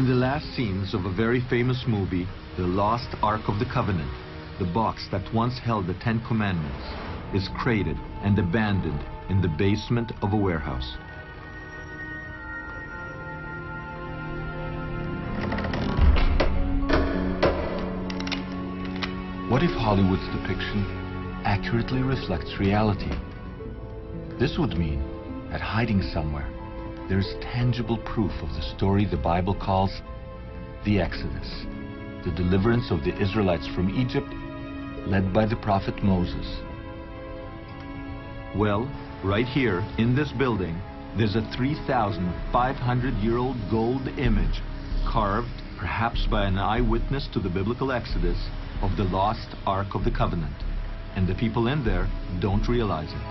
In the last scenes of a very famous movie, The Lost Ark of the Covenant, the box that once held the Ten Commandments is crated and abandoned in the basement of a warehouse. What if Hollywood's depiction accurately reflects reality? This would mean that hiding somewhere, there's tangible proof of the story the Bible calls the Exodus, the deliverance of the Israelites from Egypt, led by the prophet Moses. Well, right here in this building, there's a 3,500-year-old gold image carved, perhaps by an eyewitness to the biblical Exodus, of the lost Ark of the Covenant. And the people in there don't realize it.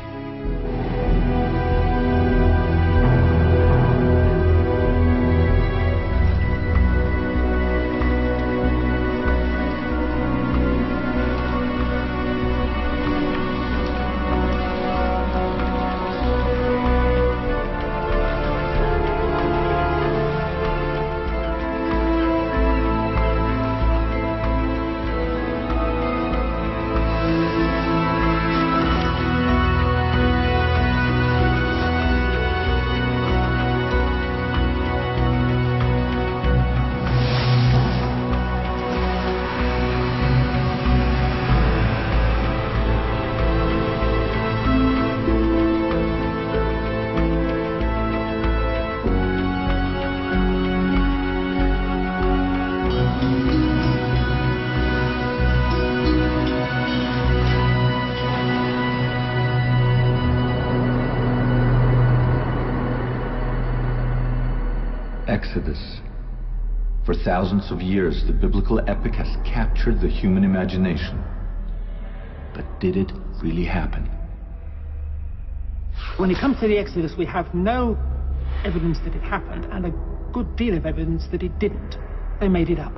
Exodus. For thousands of years, the biblical epic has captured the human imagination. But did it really happen? When it comes to the Exodus, we have no evidence that it happened and a good deal of evidence that it didn't. They made it up.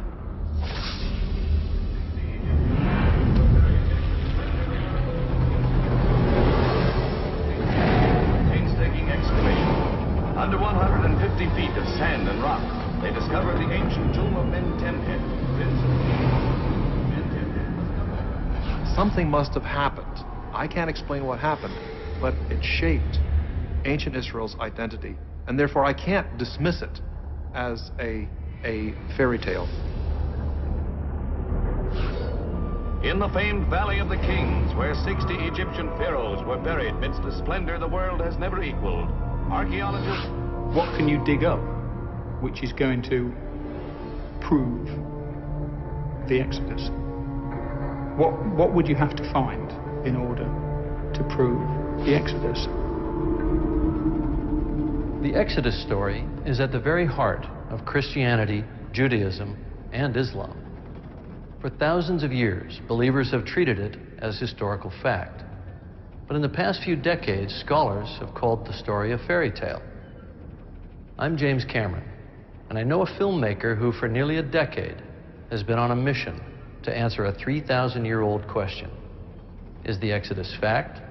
Painstaking excavation. Under 150 feet of sand and rock, they discovered the ancient tomb of Mentemhet. Something must have happened. I can't explain what happened, but it shaped ancient Israel's identity, and therefore I can't dismiss it as a fairy tale. In the famed Valley of the Kings, where 60 Egyptian pharaohs were buried midst a splendor the world has never equaled, archaeologists... What can you dig up which is going to prove the Exodus? What would you have to find in order to prove the Exodus? The Exodus story is at the very heart of Christianity, Judaism, and Islam. For thousands of years, believers have treated it as historical fact. But in the past few decades, scholars have called the story a fairy tale. I'm James Cameron, and I know a filmmaker who for nearly a decade has been on a mission to answer a 3,000-year-old question. Is the Exodus fact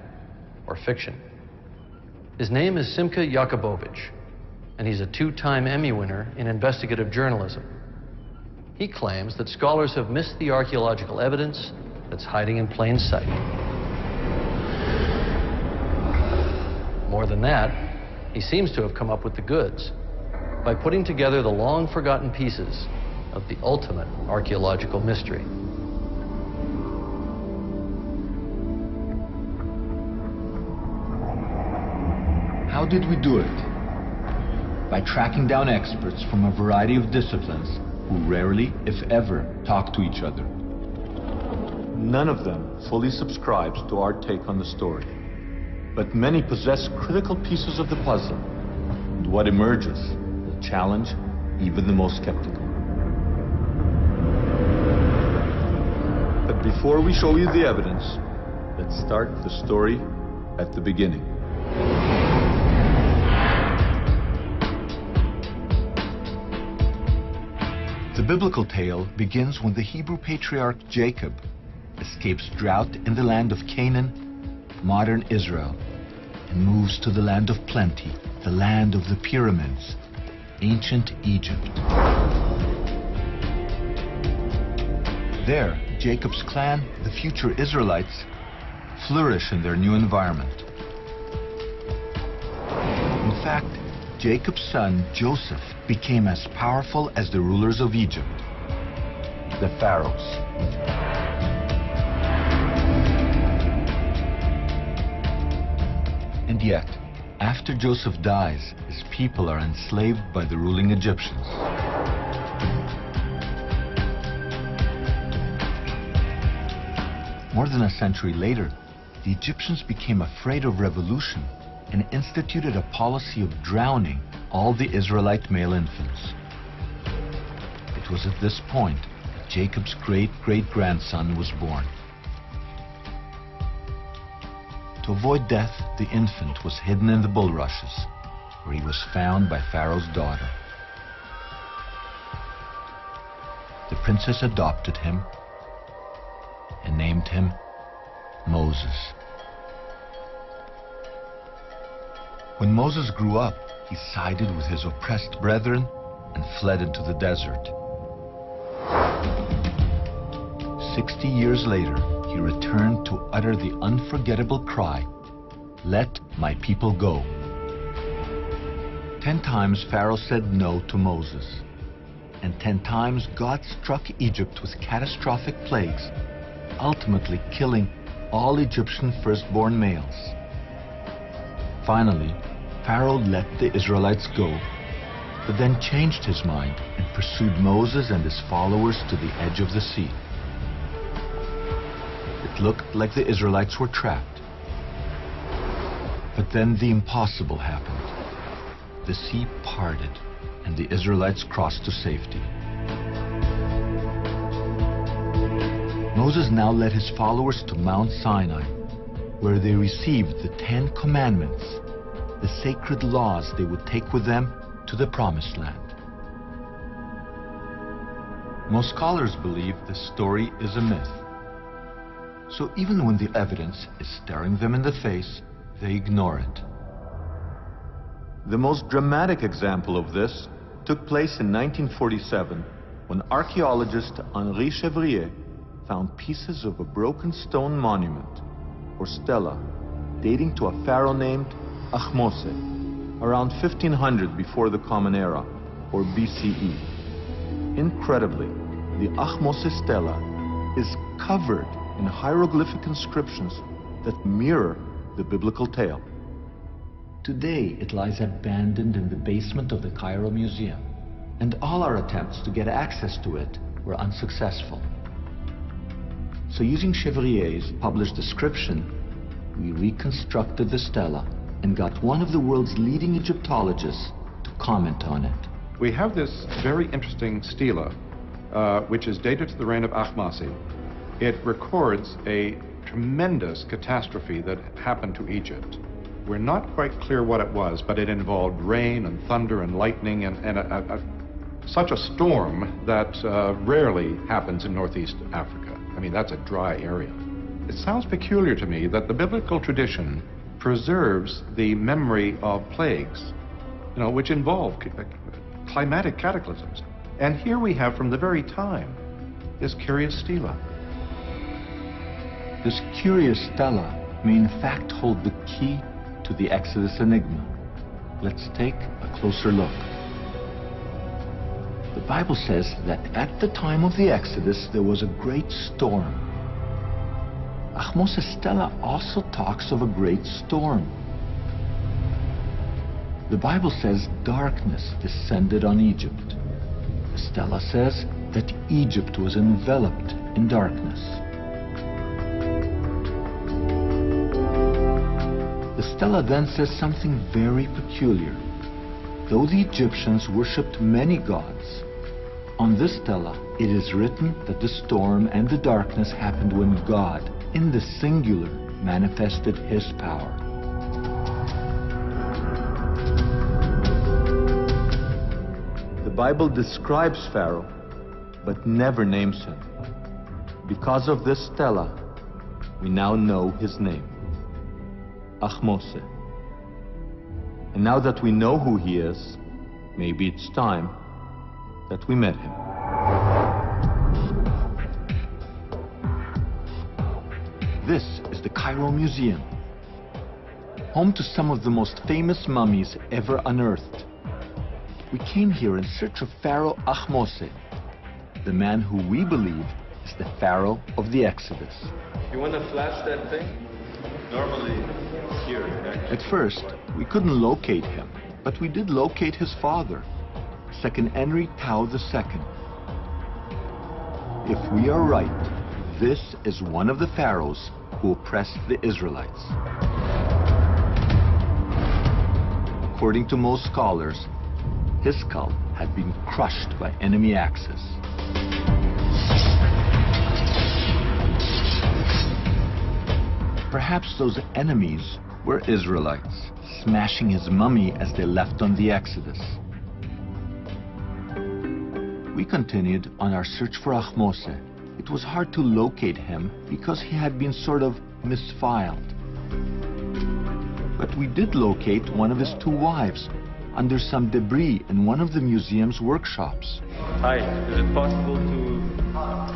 or fiction? His name is Simcha Jakubowicz, and he's a two-time Emmy winner in investigative journalism. He claims that scholars have missed the archaeological evidence that's hiding in plain sight. More than that, he seems to have come up with the goods by putting together the long-forgotten pieces of the ultimate archaeological mystery. How did we do it? By tracking down experts from a variety of disciplines who rarely, if ever, talk to each other. None of them fully subscribes to our take on the story, but many possess critical pieces of the puzzle, and what emerges will challenge even the most skeptical. But before we show you the evidence, let's start the story at the beginning. The biblical tale begins when the Hebrew patriarch Jacob escapes drought in the land of Canaan, modern Israel, and moves to the land of plenty, the land of the pyramids, ancient Egypt. There, Jacob's clan, the future Israelites, flourish in their new environment. In fact, Jacob's son, Joseph, became as powerful as the rulers of Egypt, the pharaohs. And yet, after Joseph dies, his people are enslaved by the ruling Egyptians. More than a century later, the Egyptians became afraid of revolution and instituted a policy of drowning all the Israelite male infants. It was at this point that Jacob's great-great-grandson was born. To avoid death, the infant was hidden in the bulrushes, where he was found by Pharaoh's daughter. The princess adopted him and named him Moses. When Moses grew up, he sided with his oppressed brethren and fled into the desert. 60 years later, he returned to utter the unforgettable cry, "Let my people go." 10 times Pharaoh said no to Moses, and 10 times God struck Egypt with catastrophic plagues, ultimately killing all Egyptian firstborn males. Finally, Pharaoh let the Israelites go, but then changed his mind and pursued Moses and his followers to the edge of the sea. It looked like the Israelites were trapped. But then the impossible happened. The sea parted, and the Israelites crossed to safety. Moses now led his followers to Mount Sinai, where they received the 10 Commandments, the sacred laws they would take with them to the Promised Land. Most scholars believe this story is a myth. So even when the evidence is staring them in the face, they ignore it. The most dramatic example of this took place in 1947, when archaeologist Henri Chevrier found pieces of a broken stone monument, or stela, dating to a pharaoh named Ahmose, around 1500 before the Common Era, or BCE. Incredibly, the Ahmose stela is covered in hieroglyphic inscriptions that mirror the biblical tale. Today, it lies abandoned in the basement of the Cairo Museum, and all our attempts to get access to it were unsuccessful. So using Chevrier's published description, we reconstructed the stela and got one of the world's leading Egyptologists to comment on it. We have this very interesting stela, which is dated to the reign of Ahmose. It records a tremendous catastrophe that happened to Egypt. We're not quite clear what it was, but it involved rain and thunder and lightning and such a storm that rarely happens in northeast Africa. I mean, that's a dry area. It sounds peculiar to me that the biblical tradition preserves the memory of plagues, which involve climatic cataclysms. And here we have, from the very time, this curious stela. This curious stela may in fact hold the key to the Exodus enigma. Let's take a closer look. The Bible says that at the time of the Exodus there was a great storm. Ahmose's stela also talks of a great storm. The Bible says darkness descended on Egypt. The stela says that Egypt was enveloped in darkness. The stela then says something very peculiar. Though the Egyptians worshipped many gods, on this stela it is written that the storm and the darkness happened when God, in the singular, manifested his power. The Bible describes Pharaoh, but never names him. Because of this stela, we now know his name, Ahmose. And now that we know who he is, maybe it's time that we met him. This is the Cairo Museum, home to some of the most famous mummies ever unearthed. We came here in search of Pharaoh Ahmose, the man who we believe is the Pharaoh of the Exodus. You want to flash that thing? Normally, here. At first, we couldn't locate him, but we did locate his father, Second Henry Tao II. If we are right, this is one of the pharaohs who oppressed the Israelites. According to most scholars, his skull had been crushed by enemy axes. Perhaps those enemies were Israelites, smashing his mummy as they left on the Exodus. We continued on our search for Ahmose. It was hard to locate him because he had been sort of misfiled. But we did locate one of his two wives under some debris in one of the museum's workshops. Hi, is it possible to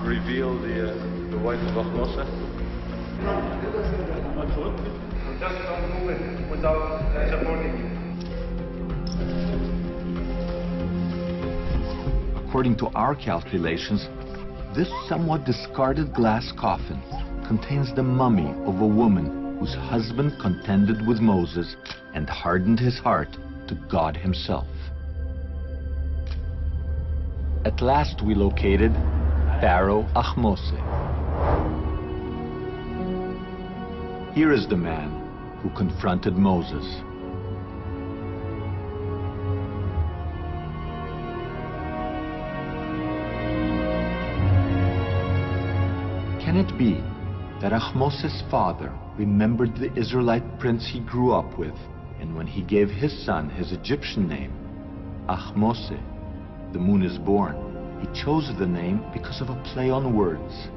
reveal the wife of Ahmose? Absolutely. Just don't move it without supporting it. According to our calculations, this somewhat discarded glass coffin contains the mummy of a woman whose husband contended with Moses and hardened his heart to God himself. At last we located Pharaoh Ahmose. Here is the man who confronted Moses. Can it be that Ahmose's father remembered the Israelite prince he grew up with, and when he gave his son his Egyptian name, Ahmose, the moon is born, he chose the name because of a play on words.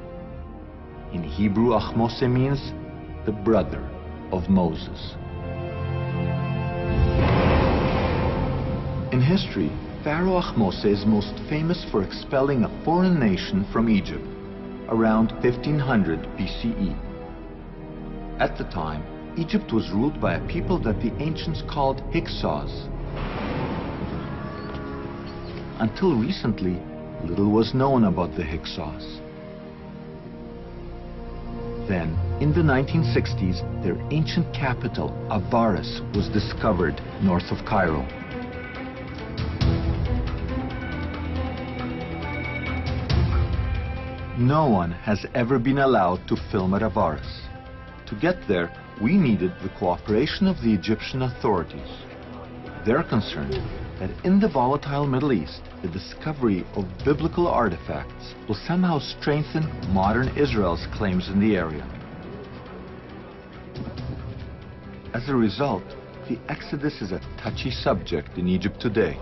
In Hebrew, Ahmose means the brother of Moses. In history, Pharaoh Ahmose is most famous for expelling a foreign nation from Egypt around 1500 BCE. At the time, Egypt was ruled by a people that the ancients called Hyksos. Until recently, little was known about the Hyksos. Then, in the 1960s, their ancient capital, Avaris, was discovered north of Cairo. No one has ever been allowed to film at Avaris. To get there, we needed the cooperation of the Egyptian authorities. They're concerned that in the volatile Middle East, the discovery of biblical artifacts will somehow strengthen modern Israel's claims in the area. As a result, the Exodus is a touchy subject in Egypt today.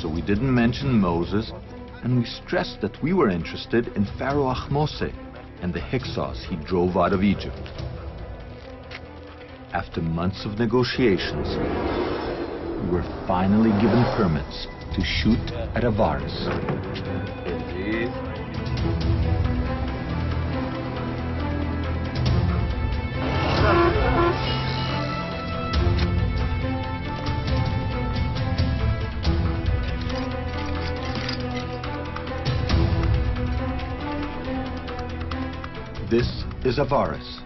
So we didn't mention Moses, and we stressed that we were interested in Pharaoh Ahmose and the Hyksos he drove out of Egypt. After months of negotiations, we were finally given permits to shoot at Avaris. Indeed. This is Avaris,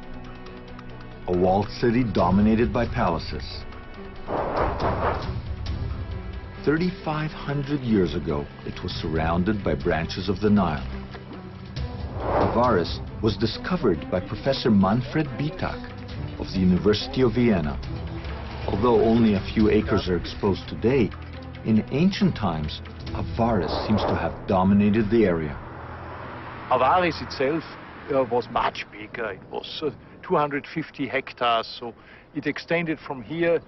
a walled city dominated by palaces. 3,500 years ago, it was surrounded by branches of the Nile. Avaris was discovered by Professor Manfred Bitak of the University of Vienna. Although only a few acres are exposed today, in ancient times, Avaris seems to have dominated the area. Avaris itself was much bigger. It was 250 hectares, so it extended from here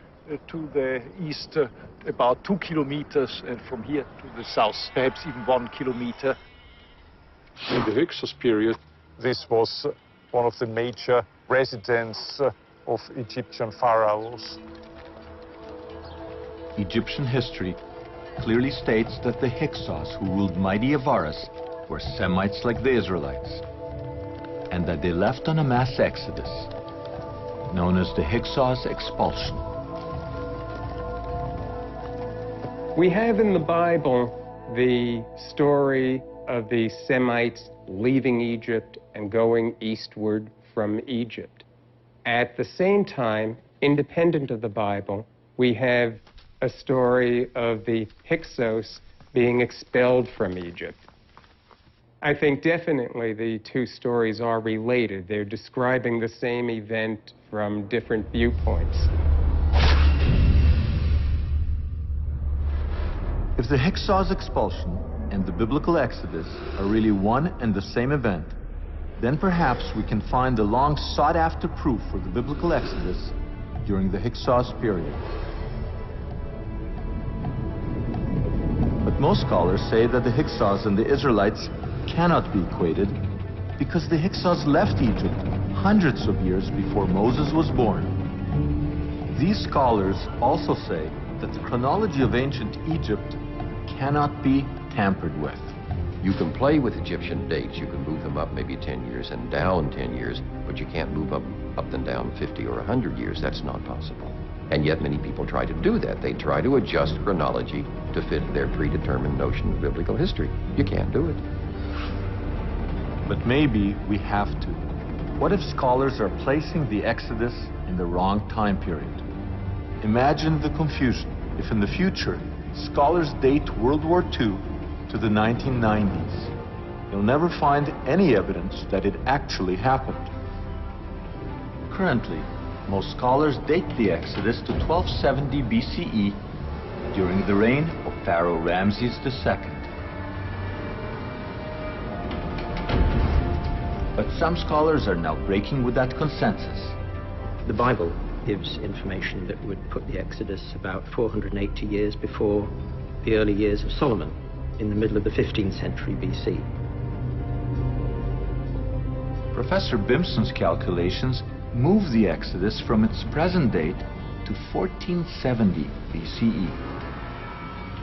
to the east about 2 kilometers, and from here to the south perhaps even 1 kilometer. In the Hyksos period, this was one of the major residences of Egyptian pharaohs. Egyptian history clearly states that the Hyksos who ruled mighty Avaris were Semites like the Israelites. and that they left on a mass exodus, known as the Hyksos expulsion. We have in the Bible the story of the Semites leaving Egypt and going eastward from Egypt. At the same time, independent of the Bible, we have a story of the Hyksos being expelled from Egypt. I think definitely the two stories are related. They're describing the same event from different viewpoints. If the Hyksos expulsion and the biblical Exodus are really one and the same event, then perhaps we can find the long sought-after proof for the biblical Exodus during the Hyksos period. But most scholars say that the Hyksos and the Israelites cannot be equated because the Hyksos left Egypt hundreds of years before Moses was born. These scholars also say that the chronology of ancient Egypt cannot be tampered with. You can play with Egyptian dates. You can move them up maybe 10 years and down 10 years, but you can't move up and down 50 or 100 years. That's not possible. And yet many people try to do that. They try to adjust chronology to fit their predetermined notion of biblical history. You can't do it. But maybe we have to. What if scholars are placing the Exodus in the wrong time period? Imagine the confusion if in the future scholars date World War II to the 1990s. You'll never find any evidence that it actually happened. Currently, most scholars date the Exodus to 1270 BCE during the reign of Pharaoh Ramses II. But some scholars are now breaking with that consensus. The Bible gives information that would put the Exodus about 480 years before the early years of Solomon, in the middle of the 15th century BC. Professor Bimson's calculations move the Exodus from its present date to 1470 BCE,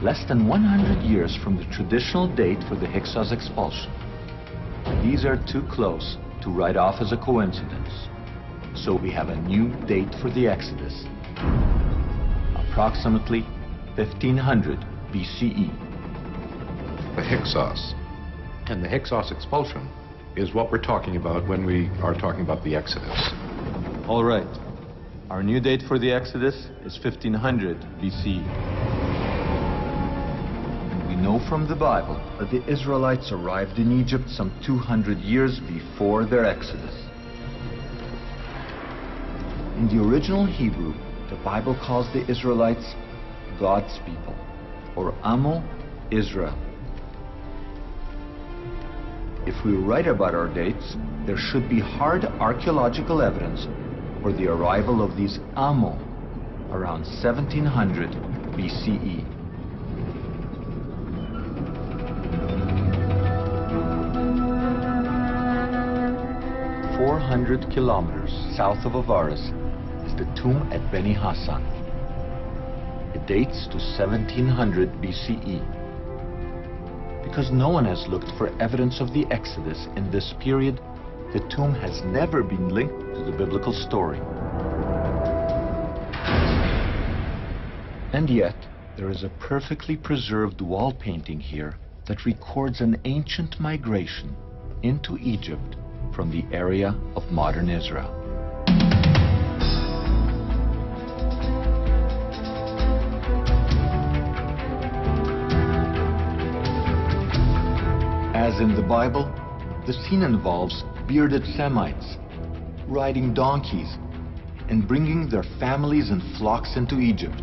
less than 100 years from the traditional date for the Hyksos expulsion. These are too close to write off as a coincidence. So we have a new date for the Exodus, approximately 1500 BCE. The Hyksos and the Hyksos expulsion is what we're talking about when we are talking about the Exodus. All right. Our new date for the Exodus is 1500 BCE. And we know from the Bible that the Israelites arrived in Egypt some 200 years before their Exodus. In the original Hebrew, the Bible calls the Israelites God's people, or Amo Israel. If we write about our dates, there should be hard archaeological evidence for the arrival of these Amo around 1700 BCE. "400 kilometers south of Avaris is the tomb at Beni Hassan. It dates to 1700 BCE. Because no one has looked for evidence of the Exodus in this period, the tomb has never been linked to the biblical story. And yet, there is a perfectly preserved wall painting here that records an ancient migration into Egypt from the area of modern Israel. As in the Bible, the scene involves bearded Semites riding donkeys and bringing their families and flocks into Egypt.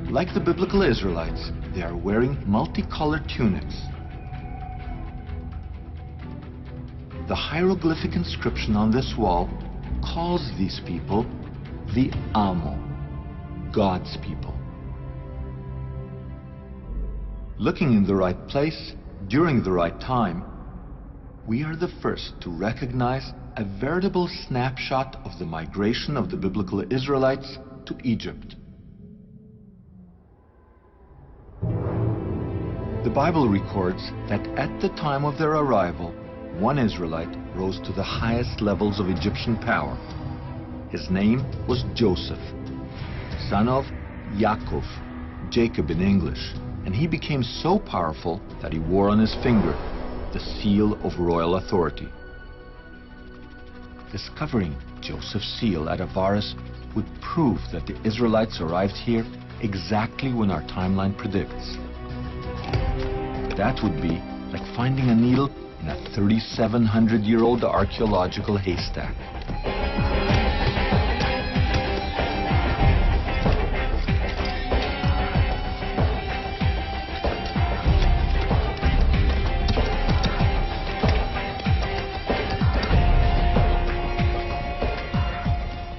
Like the biblical Israelites, they are wearing multicolored tunics. The hieroglyphic inscription on this wall calls these people the Amo, God's people. Looking in the right place, during the right time, we are the first to recognize a veritable snapshot of the migration of the biblical Israelites to Egypt. The Bible records that at the time of their arrival, one Israelite rose to the highest levels of Egyptian power. His name was Joseph, son of Yaakov, Jacob in English, and he became so powerful that he wore on his finger the seal of royal authority. Discovering Joseph's seal at Avaris would prove that the Israelites arrived here exactly when our timeline predicts. That would be like finding a needle in a 3,700-year-old archaeological haystack.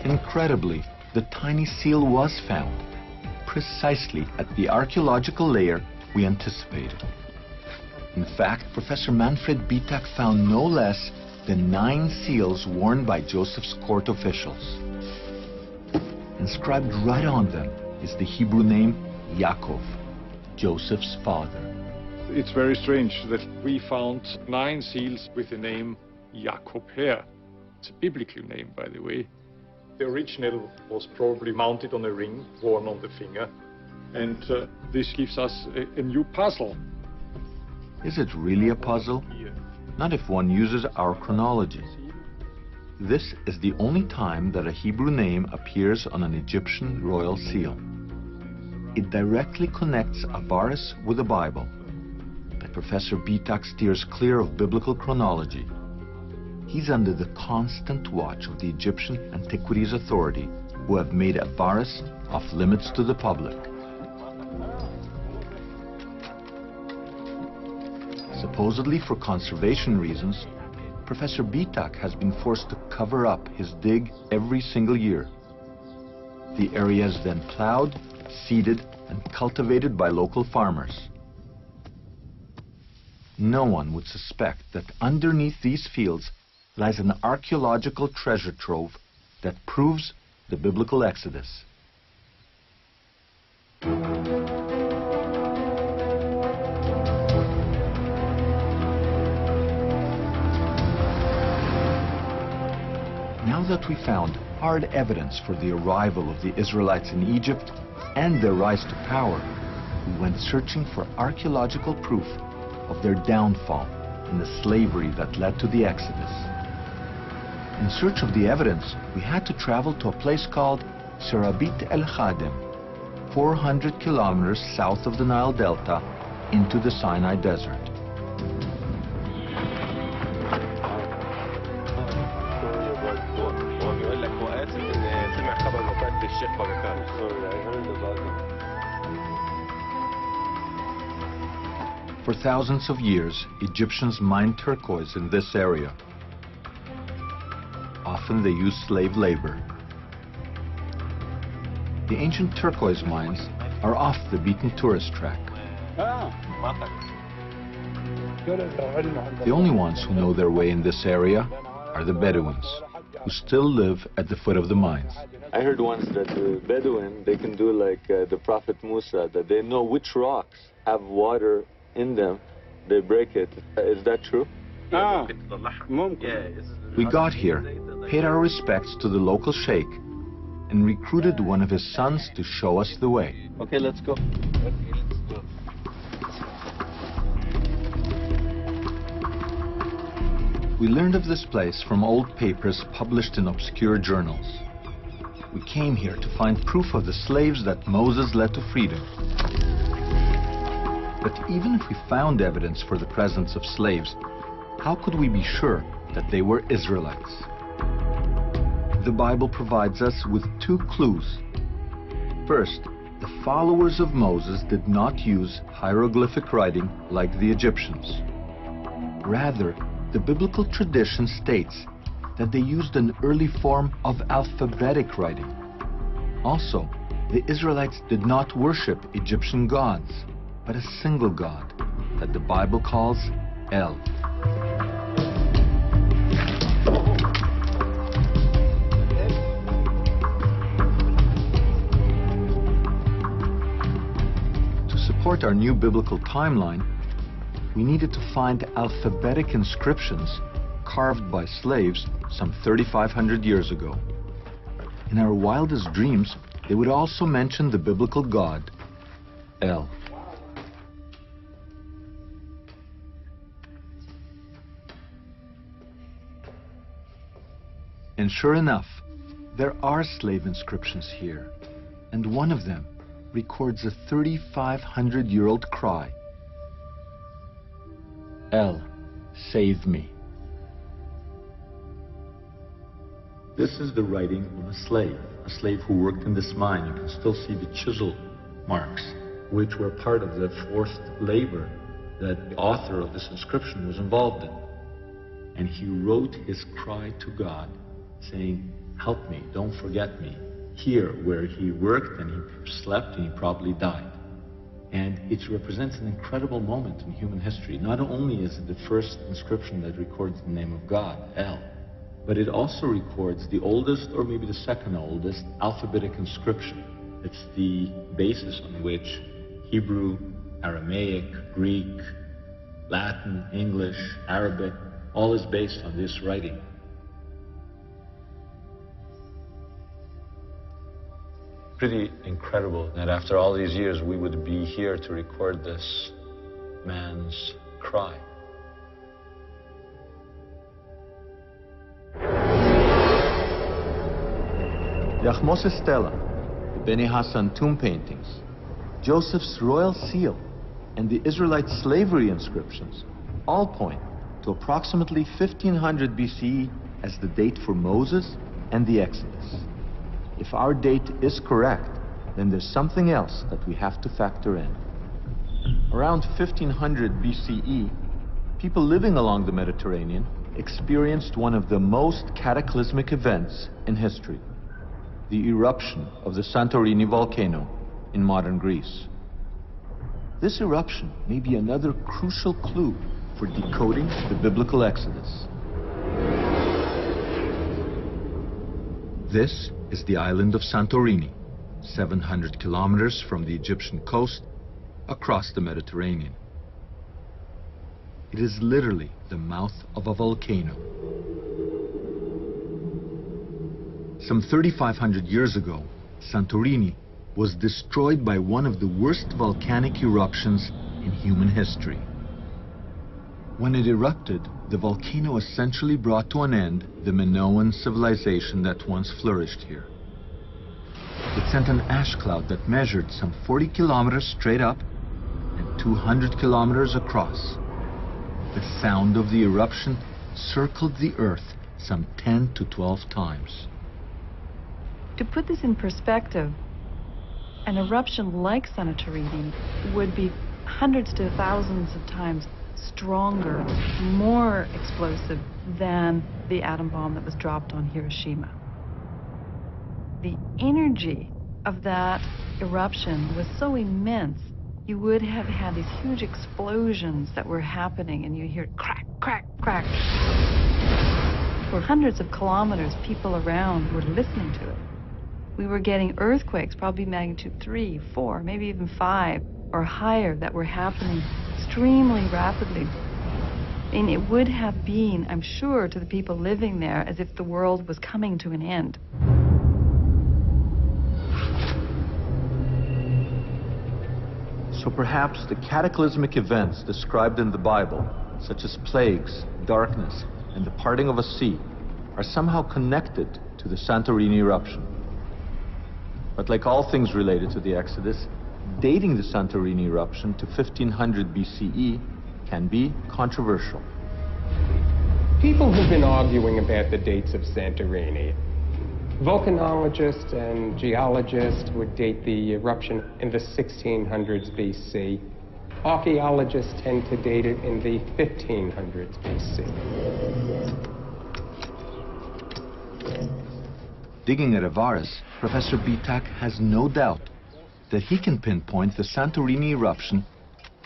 Incredibly, the tiny seal was found, precisely at the archaeological layer we anticipated. In fact, Professor Manfred Bitak found no less than 9 seals worn by Joseph's court officials. Inscribed right on them is the Hebrew name Yaakov, Joseph's father. It's very strange that we found 9 seals with the name Jacob here. It's a biblical name, by the way. The original was probably mounted on a ring worn on the finger, and this gives us a new puzzle. Is it really a puzzle? Not if one uses our chronology. This is the only time that a Hebrew name appears on an Egyptian royal seal. It directly connects Avaris with the Bible, but Professor Bitak steers clear of biblical chronology. He's under the constant watch of the Egyptian Antiquities Authority, who have made Avaris off limits to the public. Supposedly for conservation reasons, Professor Bitak has been forced to cover up his dig every single year. The area is then plowed, seeded, and cultivated by local farmers. No one would suspect that underneath these fields lies an archaeological treasure trove that proves the biblical Exodus. Now that we found hard evidence for the arrival of the Israelites in Egypt and their rise to power, we went searching for archaeological proof of their downfall and the slavery that led to the Exodus. In search of the evidence, we had to travel to a place called Serabit El Khadem, 400 kilometers south of the Nile Delta into the Sinai Desert. For thousands of years, Egyptians mined turquoise in this area. Often they used slave labor. The ancient turquoise mines are off the beaten tourist track. The only ones who know their way in this area are the Bedouins, who still live at the foot of the mines. I heard once that the Bedouin, they can do like the Prophet Musa, that they know which rocks have water in them. They break it. Is that true? We got here, paid our respects to the local sheikh, and recruited one of his sons to show us the way. Okay, let's go. We learned of this place from old papers published in obscure journals. We came here to find proof of the slaves that Moses led to freedom. But even if we found evidence for the presence of slaves, how could we be sure that they were Israelites? The Bible provides us with 2 clues. First, the followers of Moses did not use hieroglyphic writing like the Egyptians. Rather, the biblical tradition states that they used an early form of alphabetic writing. Also, the Israelites did not worship Egyptian gods, but a single God that the Bible calls El. To support support our new biblical timeline, we needed to find alphabetic inscriptions carved by slaves some 3,500 years ago. In our wildest dreams, they would also mention the biblical god, El. And sure enough, there are slave inscriptions here, and one of them records a 3,500-year-old cry. El, save me. This is the writing of a slave who worked in this mine. You can still see the chisel marks, which were part of the forced labor that the author of this inscription was involved in. And he wrote his cry to God, saying, help me, don't forget me, here where he worked and he slept and he probably died. And it represents an incredible moment in human history. Not only is it the first inscription that records the name of God, El, but it also records the oldest, or maybe the second oldest, alphabetic inscription. It's the basis on which Hebrew, Aramaic, Greek, Latin, English, Arabic, all is based on this writing. Pretty incredible that after all these years we would be here to record this man's cry. The Ahmose Stela, the Beni Hassan tomb paintings, Joseph's royal seal, and the Israelite slavery inscriptions all point to approximately 1500 BCE as the date for Moses and the Exodus. If our date is correct, then there's something else that we have to factor in. Around 1500 BCE, people living along the Mediterranean experienced one of the most cataclysmic events in history, the eruption of the Santorini volcano in modern Greece. This eruption may be another crucial clue for decoding the biblical Exodus. This is the island of Santorini, 700 kilometers from the Egyptian coast, across the Mediterranean. It is literally the mouth of a volcano. Some 3,500 years ago, Santorini was destroyed by one of the worst volcanic eruptions in human history. When it erupted, the volcano essentially brought to an end the Minoan civilization that once flourished here. It sent an ash cloud that measured some 40 kilometers straight up and 200 kilometers across. The sound of the eruption circled the Earth some 10 to 12 times. To put this in perspective, an eruption like Santorini would be hundreds to thousands of times stronger, more explosive than the atom bomb that was dropped on Hiroshima. The energy of that eruption was so immense, you would have had these huge explosions that were happening, and you hear crack, crack, crack. For hundreds of kilometers, people around were listening to it. We were getting earthquakes, probably magnitude 3, 4, maybe even 5 or higher, that were happening extremely rapidly. And it would have been, I'm sure, to the people living there as if the world was coming to an end. So perhaps the cataclysmic events described in the Bible, such as plagues, darkness, and the parting of a sea, are somehow connected to the Santorini eruption. But like all things related to the Exodus, dating the Santorini eruption to 1500 BCE can be controversial. People have been arguing about the dates of Santorini. Volcanologists and geologists would date the eruption in the 1600s BC. Archaeologists tend to date it in the 1500s BC. Digging at Avaris, Professor Bitak has no doubt that he can pinpoint the Santorini eruption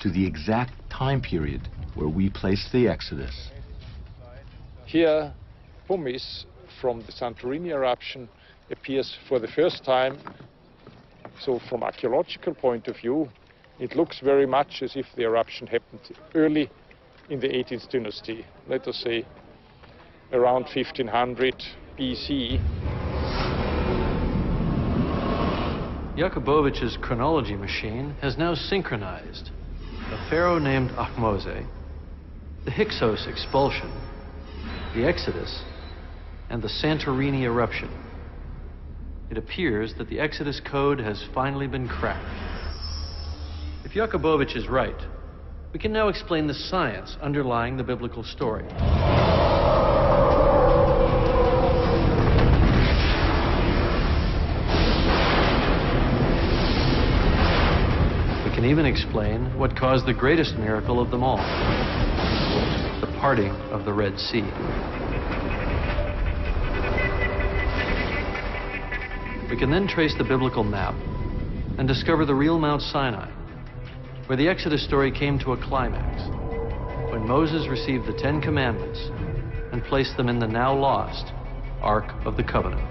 to the exact time period where we place the Exodus. Here, pumice from the Santorini eruption appears for the first time. So from archaeological point of view, It looks very much as if the eruption happened early in the 18th dynasty, let us say around 1500 BC. Yakubovich's chronology machine has now synchronized a pharaoh named Ahmose, the Hyksos expulsion, the Exodus, and the Santorini eruption. It appears that the Exodus code has finally been cracked. If Yakubovich is right, we can now explain the science underlying the biblical story. We can even explain what caused the greatest miracle of them all, the parting of the Red Sea. We can then trace the biblical map and discover the real Mount Sinai, where the Exodus story came to a climax, when Moses received the 10 Commandments and placed them in the now lost Ark of the Covenant.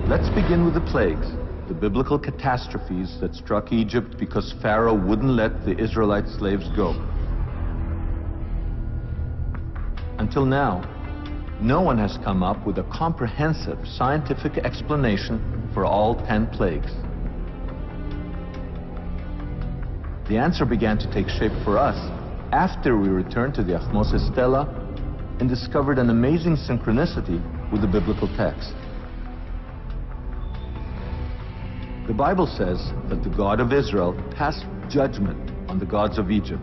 Let's begin with the plagues, the biblical catastrophes that struck Egypt because Pharaoh wouldn't let the Israelite slaves go. Until now, no one has come up with a comprehensive scientific explanation for all 10 plagues. The answer began to take shape for us after we returned to the Ahmose Stela and discovered an amazing synchronicity with the biblical text. The Bible says that the God of Israel passed judgment on the gods of Egypt.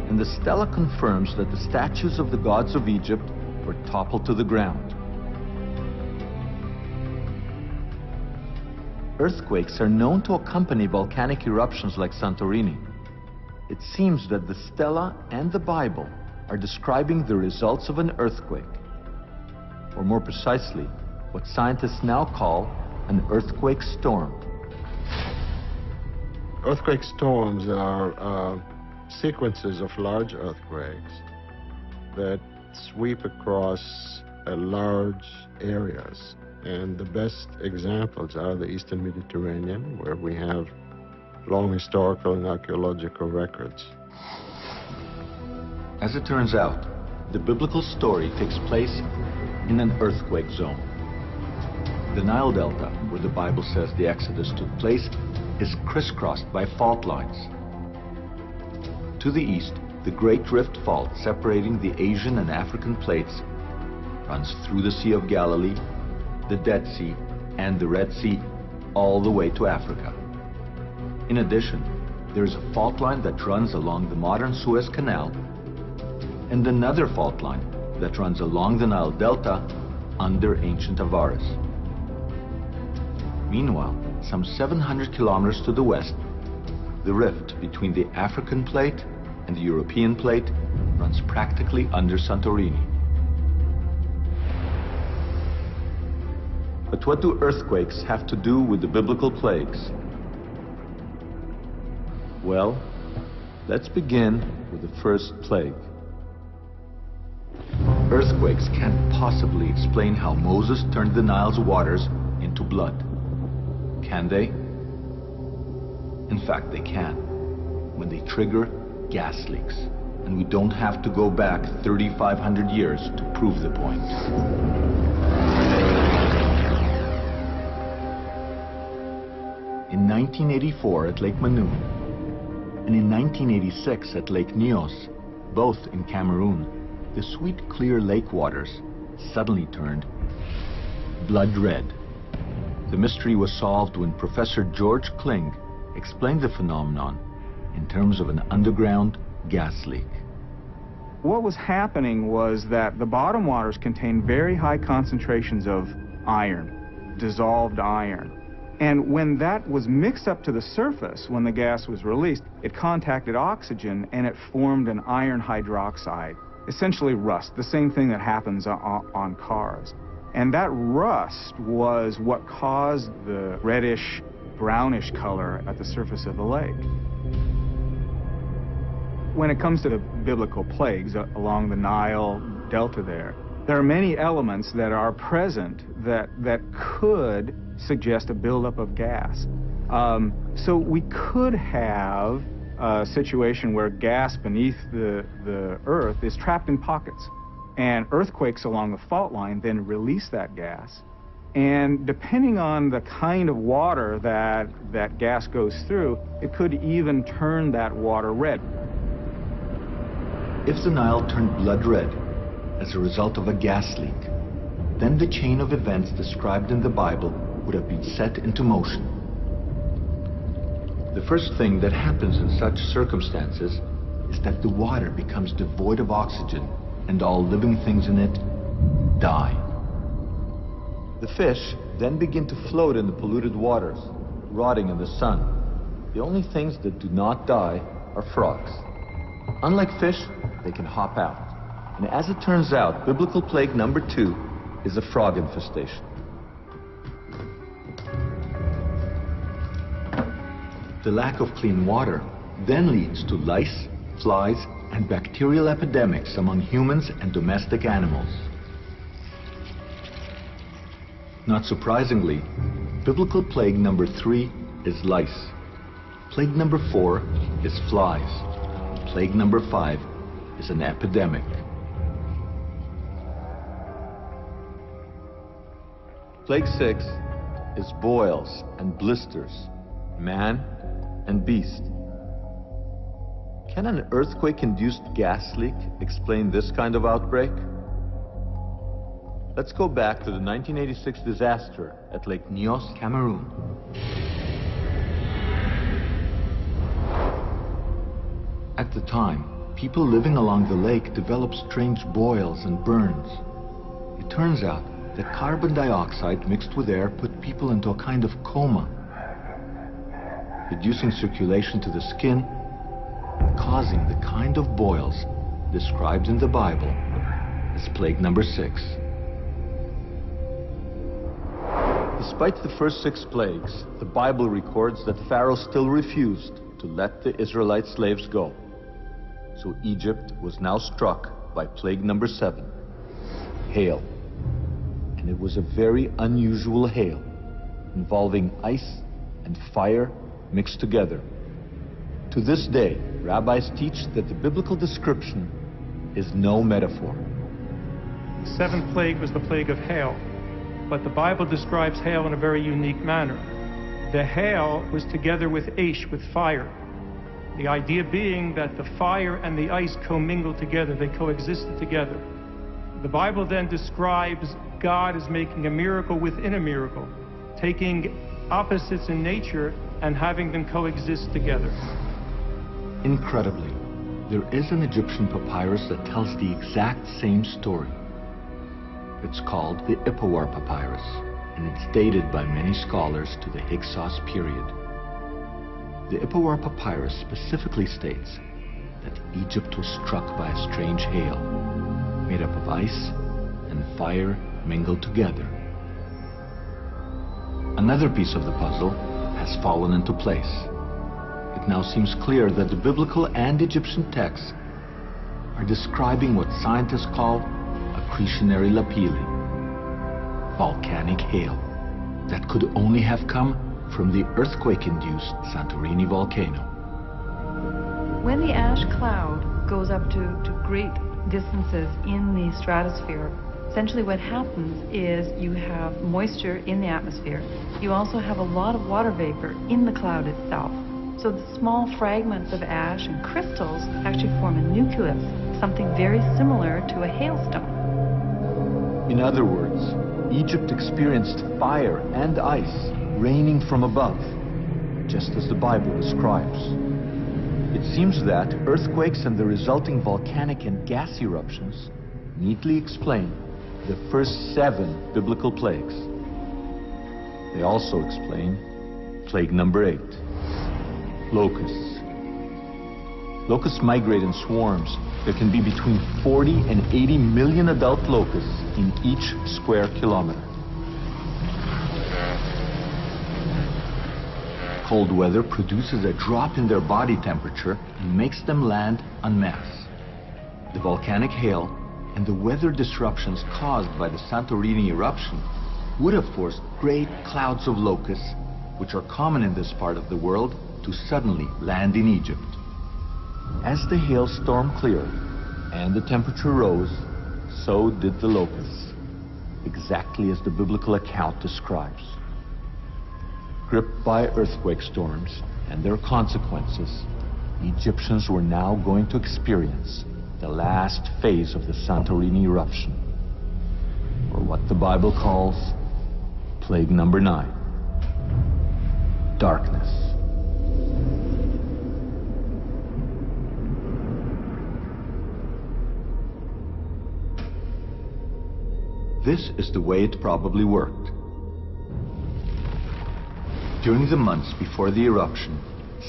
And the stela confirms that the statues of the gods of Egypt were toppled to the ground. Earthquakes are known to accompany volcanic eruptions like Santorini. It seems that the stela and the Bible are describing the results of an earthquake, or more precisely, what scientists now call an earthquake storm. Earthquake storms are sequences of large earthquakes that sweep across large areas. And the best examples are the Eastern Mediterranean, where we have long historical and archaeological records. As it turns out, the biblical story takes place in an earthquake zone. The Nile Delta, where the Bible says the Exodus took place, is crisscrossed by fault lines. To the east, the Great Rift Fault separating the Asian and African plates runs through the Sea of Galilee, the Dead Sea, and the Red Sea, all the way to Africa. In addition, there is a fault line that runs along the modern Suez Canal and another fault line that runs along the Nile Delta under ancient Avaris. Meanwhile, some 700 kilometers to the west, the rift between the African plate and the European plate runs practically under Santorini. But what do earthquakes have to do with the biblical plagues? Well, let's begin with the first plague. Earthquakes can't possibly explain how Moses turned the Nile's waters into blood. Can they? In fact, they can, when they trigger gas leaks. And we don't have to go back 3,500 years to prove the point. In 1984 at Lake Manu, and in 1986 at Lake Nyos, both in Cameroon, the sweet, clear lake waters suddenly turned blood red. The mystery was solved when Professor George Kling explained the phenomenon in terms of an underground gas leak. What was happening was that the bottom waters contained very high concentrations of iron, dissolved iron. And when that was mixed up to the surface, when the gas was released, it contacted oxygen and it formed an iron hydroxide, essentially rust, the same thing that happens on cars. And that rust was what caused the reddish, brownish color at the surface of the lake. When it comes to the biblical plagues along the Nile Delta there, There are many elements that are present that could suggest a buildup of gas. So we could have a situation where gas beneath the Earth is trapped in pockets, and earthquakes along the fault line then release that gas. And depending on the kind of water that gas goes through, it could even turn that water red. If the Nile turned blood red as a result of a gas leak, then the chain of events described in the Bible would have been set into motion. The first thing that happens in such circumstances is that the water becomes devoid of oxygen and all living things in it die. The fish then begin to float in the polluted waters, rotting in the sun. The only things that do not die are frogs. Unlike fish, they can hop out. And as it turns out, biblical plague number 2 is a frog infestation. The lack of clean water then leads to lice, flies, and bacterial epidemics among humans and domestic animals. Not surprisingly, biblical plague number 3 is lice. Plague number 4 is flies. Plague number 5 is an epidemic. Plague 6 is boils and blisters, man and beast. Can an earthquake-induced gas leak explain this kind of outbreak? Let's go back to the 1986 disaster at Lake Nyos, Cameroon. At the time, people living along the lake developed strange boils and burns. It turns out that carbon dioxide mixed with air put people into a kind of coma, reducing circulation to the skin and causing the kind of boils described in the Bible as plague number 6. Despite the first 6 plagues, the Bible records that Pharaoh still refused to let the Israelite slaves go. So Egypt was now struck by plague number 7, hail. And it was a very unusual hail, involving ice and fire mixed together. To this day, rabbis teach that the biblical description is no metaphor. The 7th plague was the plague of hail, but the Bible describes hail in a very unique manner. The hail was together with ash, with fire. The idea being that the fire and the ice commingled together, they coexisted together. The Bible then describes God as making a miracle within a miracle, taking opposites in nature and having them coexist together. Incredibly, there is an Egyptian papyrus that tells the exact same story. It's called the Ipuwer Papyrus, and it's dated by many scholars to the Hyksos period. The Ipuwer Papyrus specifically states that Egypt was struck by a strange hail, made up of ice and fire mingled together. Another piece of the puzzle has fallen into place. It now seems clear that the biblical and Egyptian texts are describing what scientists call accretionary lapilli, volcanic hail, that could only have come from the earthquake-induced Santorini volcano. When the ash cloud goes up to great distances in the stratosphere, essentially what happens is you have moisture in the atmosphere. You also have a lot of water vapor in the cloud itself. So the small fragments of ash and crystals actually form a nucleus, something very similar to a hailstone. In other words, Egypt experienced fire and ice raining from above, just as the Bible describes. It seems that earthquakes and the resulting volcanic and gas eruptions neatly explain the first 7 biblical plagues. They also explain plague number 8, locusts. Locusts migrate in swarms. There can be between 40 and 80 million adult locusts in each square kilometer. Cold weather produces a drop in their body temperature and makes them land en masse. The volcanic hail and the weather disruptions caused by the Santorini eruption would have forced great clouds of locusts, which are common in this part of the world, to suddenly land in Egypt. As the hailstorm cleared and the temperature rose, so did the locusts, exactly as the biblical account describes. Gripped by earthquake storms and their consequences, the Egyptians were now going to experience the last phase of the Santorini eruption, or what the Bible calls plague number 9, darkness. This is the way it probably worked. During the months before the eruption,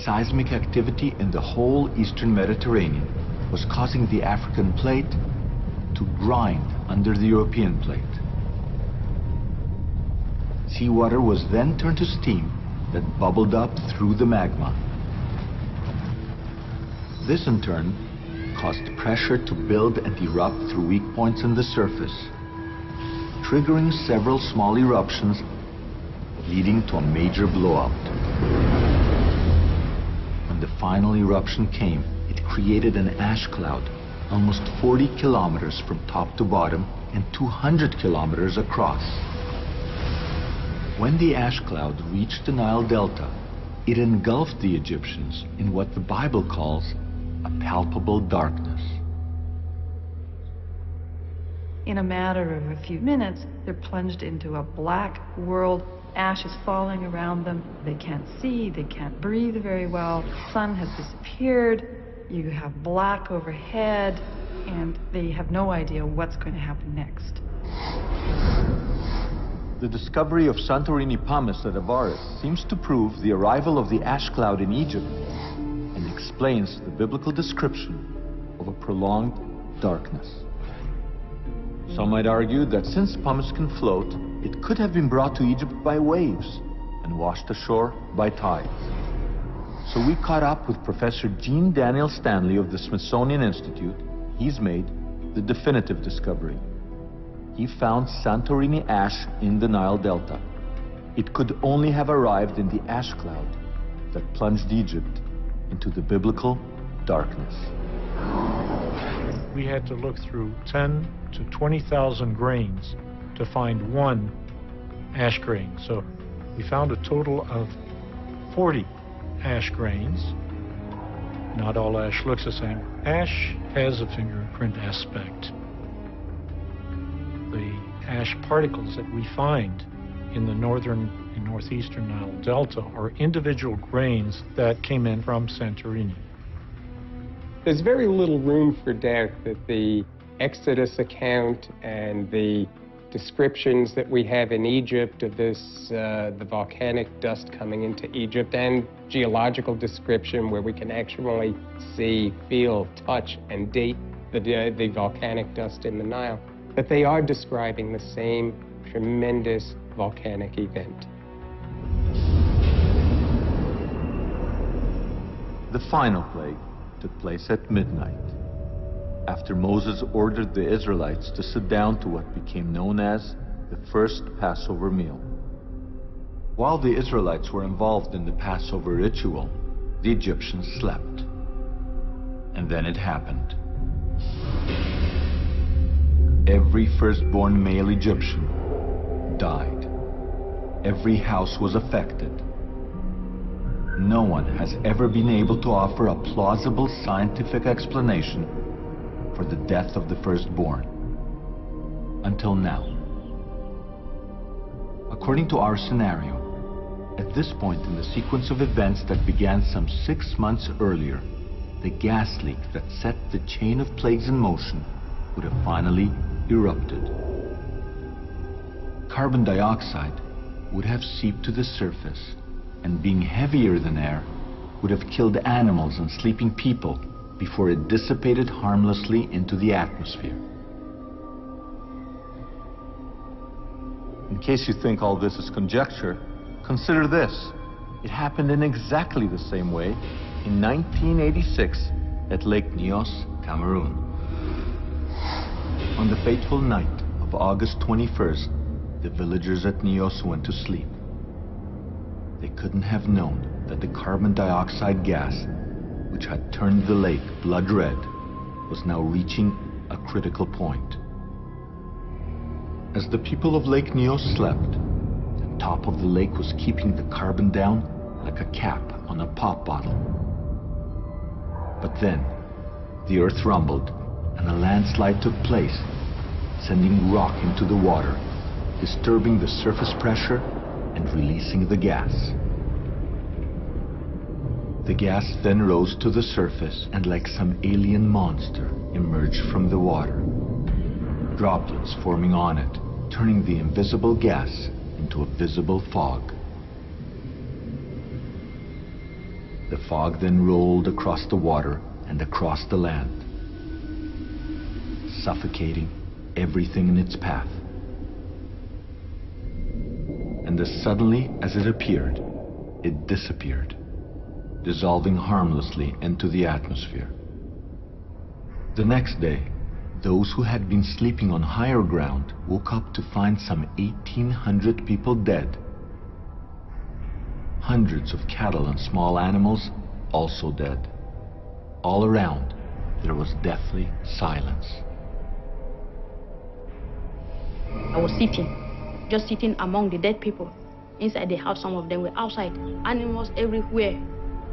seismic activity in the whole eastern Mediterranean was causing the African plate to grind under the European plate. Seawater was then turned to steam that bubbled up through the magma. This in turn caused pressure to build and erupt through weak points in the surface, triggering several small eruptions, leading to a major blowout. When the final eruption came, it created an ash cloud almost 40 kilometers from top to bottom and 200 kilometers across. When the ash cloud reached the Nile Delta, it engulfed the Egyptians in what the Bible calls a palpable darkness. In a matter of a few minutes, they're plunged into a black world. Ash is falling around them. They can't see, they can't breathe very well. The sun has disappeared. You have black overhead, and they have no idea what's going to happen next. The discovery of Santorini pumice at Avaris seems to prove the arrival of the ash cloud in Egypt and explains the biblical description of a prolonged darkness. Some might argue that since pumice can float, it could have been brought to Egypt by waves and washed ashore by tides. So we caught up with Professor Jean Daniel Stanley of the Smithsonian Institute. He's made the definitive discovery. He found Santorini ash in the Nile Delta. It could only have arrived in the ash cloud that plunged Egypt into the biblical darkness. We had to look through 10 to 20,000 grains to find one ash grain. So we found a total of 40 ash grains. Not all ash looks the same. Ash has a fingerprint aspect. The ash particles that we find in the northern and northeastern Nile Delta are individual grains that came in from Santorini. There's very little room for doubt that the Exodus account and the descriptions that we have in Egypt of this, the volcanic dust coming into Egypt, and geological description where we can actually see, feel, touch, and date the volcanic dust in the Nile, that they are describing the same tremendous volcanic event. The final plague took place at midnight, after Moses ordered the Israelites to sit down to what became known as the first Passover meal. While the Israelites were involved in the Passover ritual, the Egyptians slept. And then it happened. Every firstborn male Egyptian died. Every house was affected. No one has ever been able to offer a plausible scientific explanation for the death of the firstborn. Until now. According to our scenario, at this point in the sequence of events that began some 6 months earlier, the gas leak that set the chain of plagues in motion would have finally erupted. Carbon dioxide would have seeped to the surface, and being heavier than air, would have killed animals and sleeping people before it dissipated harmlessly into the atmosphere. In case you think all this is conjecture, consider this. It happened in exactly the same way in 1986 at Lake Nyos, Cameroon. On the fateful night of August 21st, the villagers at Nios went to sleep. They couldn't have known that the carbon dioxide gas, which had turned the lake blood red, was now reaching a critical point. As the people of Lake Nios slept, the top of the lake was keeping the carbon down like a cap on a pop bottle. But then, the earth rumbled and a landslide took place, sending rock into the water, disturbing the surface pressure and releasing the gas. The gas then rose to the surface and like some alien monster emerged from the water. Droplets forming on it, turning the invisible gas into a visible fog. The fog then rolled across the water and across the land, suffocating everything in its path. And as suddenly as it appeared, it disappeared, dissolving harmlessly into the atmosphere. The next day, those who had been sleeping on higher ground woke up to find some 1,800 people dead. Hundreds of cattle and small animals also dead. All around, there was deathly silence. I was just sitting among the dead people. Inside the house, some of them were outside. Animals everywhere,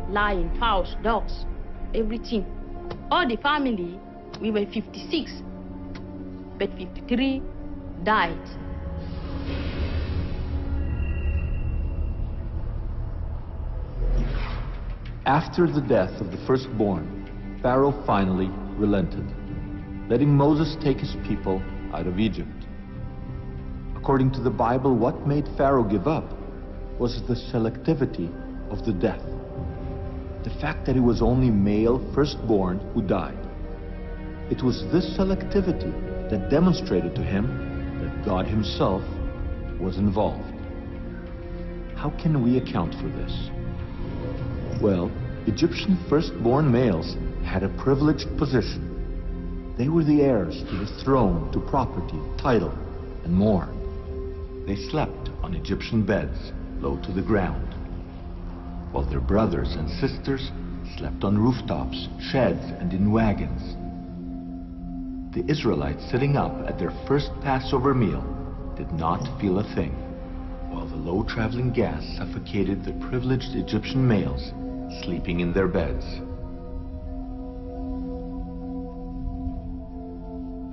lying, fowls, dogs, everything. All the family, we were 56, but 53 died. After the death of the firstborn, Pharaoh finally relented, letting Moses take his people out of Egypt. According to the Bible, what made Pharaoh give up was the selectivity of the death. The fact that it was only male firstborn who died. It was this selectivity that demonstrated to him that God himself was involved. How can we account for this? Well, Egyptian firstborn males had a privileged position. They were the heirs to the throne, to property, title, and more. They slept on Egyptian beds, low to the ground, while their brothers and sisters slept on rooftops, sheds, and in wagons. The Israelites sitting up at their first Passover meal did not feel a thing, while the low-traveling gas suffocated the privileged Egyptian males sleeping in their beds.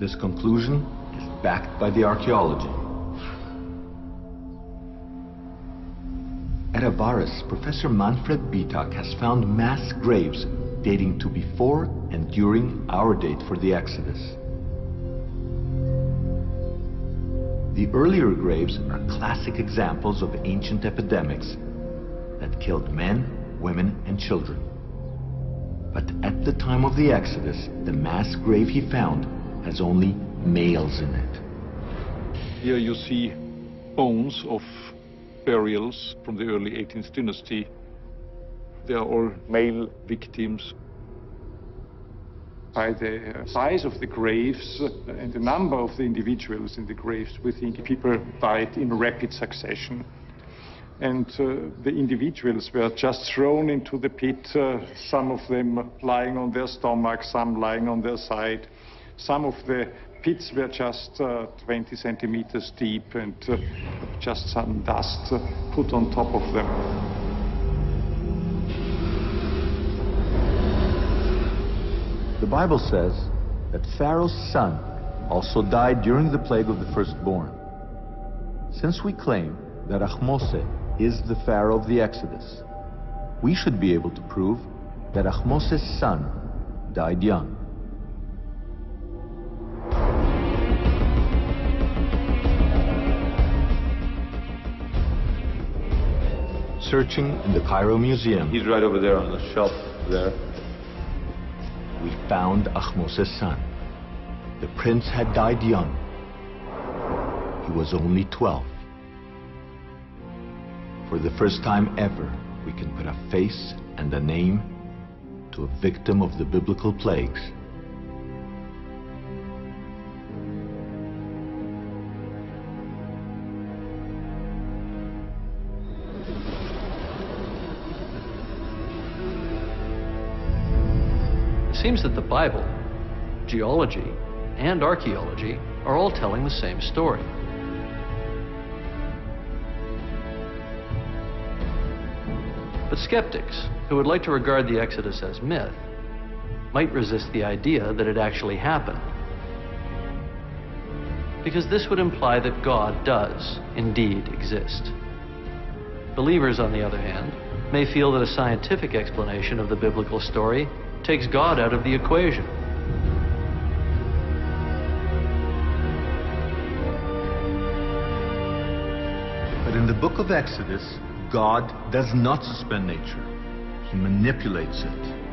This conclusion is backed by the archaeology. At Avaris, Professor Manfred Bitak has found mass graves dating to before and during our date for the Exodus. The earlier graves are classic examples of ancient epidemics that killed men, women, and children. But at the time of the Exodus, the mass grave he found has only males in it. Here you see bones of burials from the early 18th dynasty. They are all male victims. By the size of the graves and the number of the individuals in the graves, we think people died in rapid succession. And the individuals were just thrown into the pit, some of them lying on their stomach, some lying on their side. Some of the pits were just 20 centimeters deep and just some dust put on top of them. The Bible says that Pharaoh's son also died during the plague of the firstborn. Since we claim that Ahmose is the Pharaoh of the Exodus, we should be able to prove that Ahmose's son died young. Searching in the Cairo Museum. He's right over there on the shelf there. We found Ahmose's son. The prince had died young. He was only 12. For the first time ever, we can put a face and a name to a victim of the biblical plagues. It seems that the Bible, geology, and archaeology are all telling the same story. But skeptics, who would like to regard the Exodus as myth, might resist the idea that it actually happened. Because this would imply that God does indeed exist. Believers, on the other hand, may feel that a scientific explanation of the biblical story takes God out of the equation. But in the book of Exodus, God does not suspend nature. He manipulates it.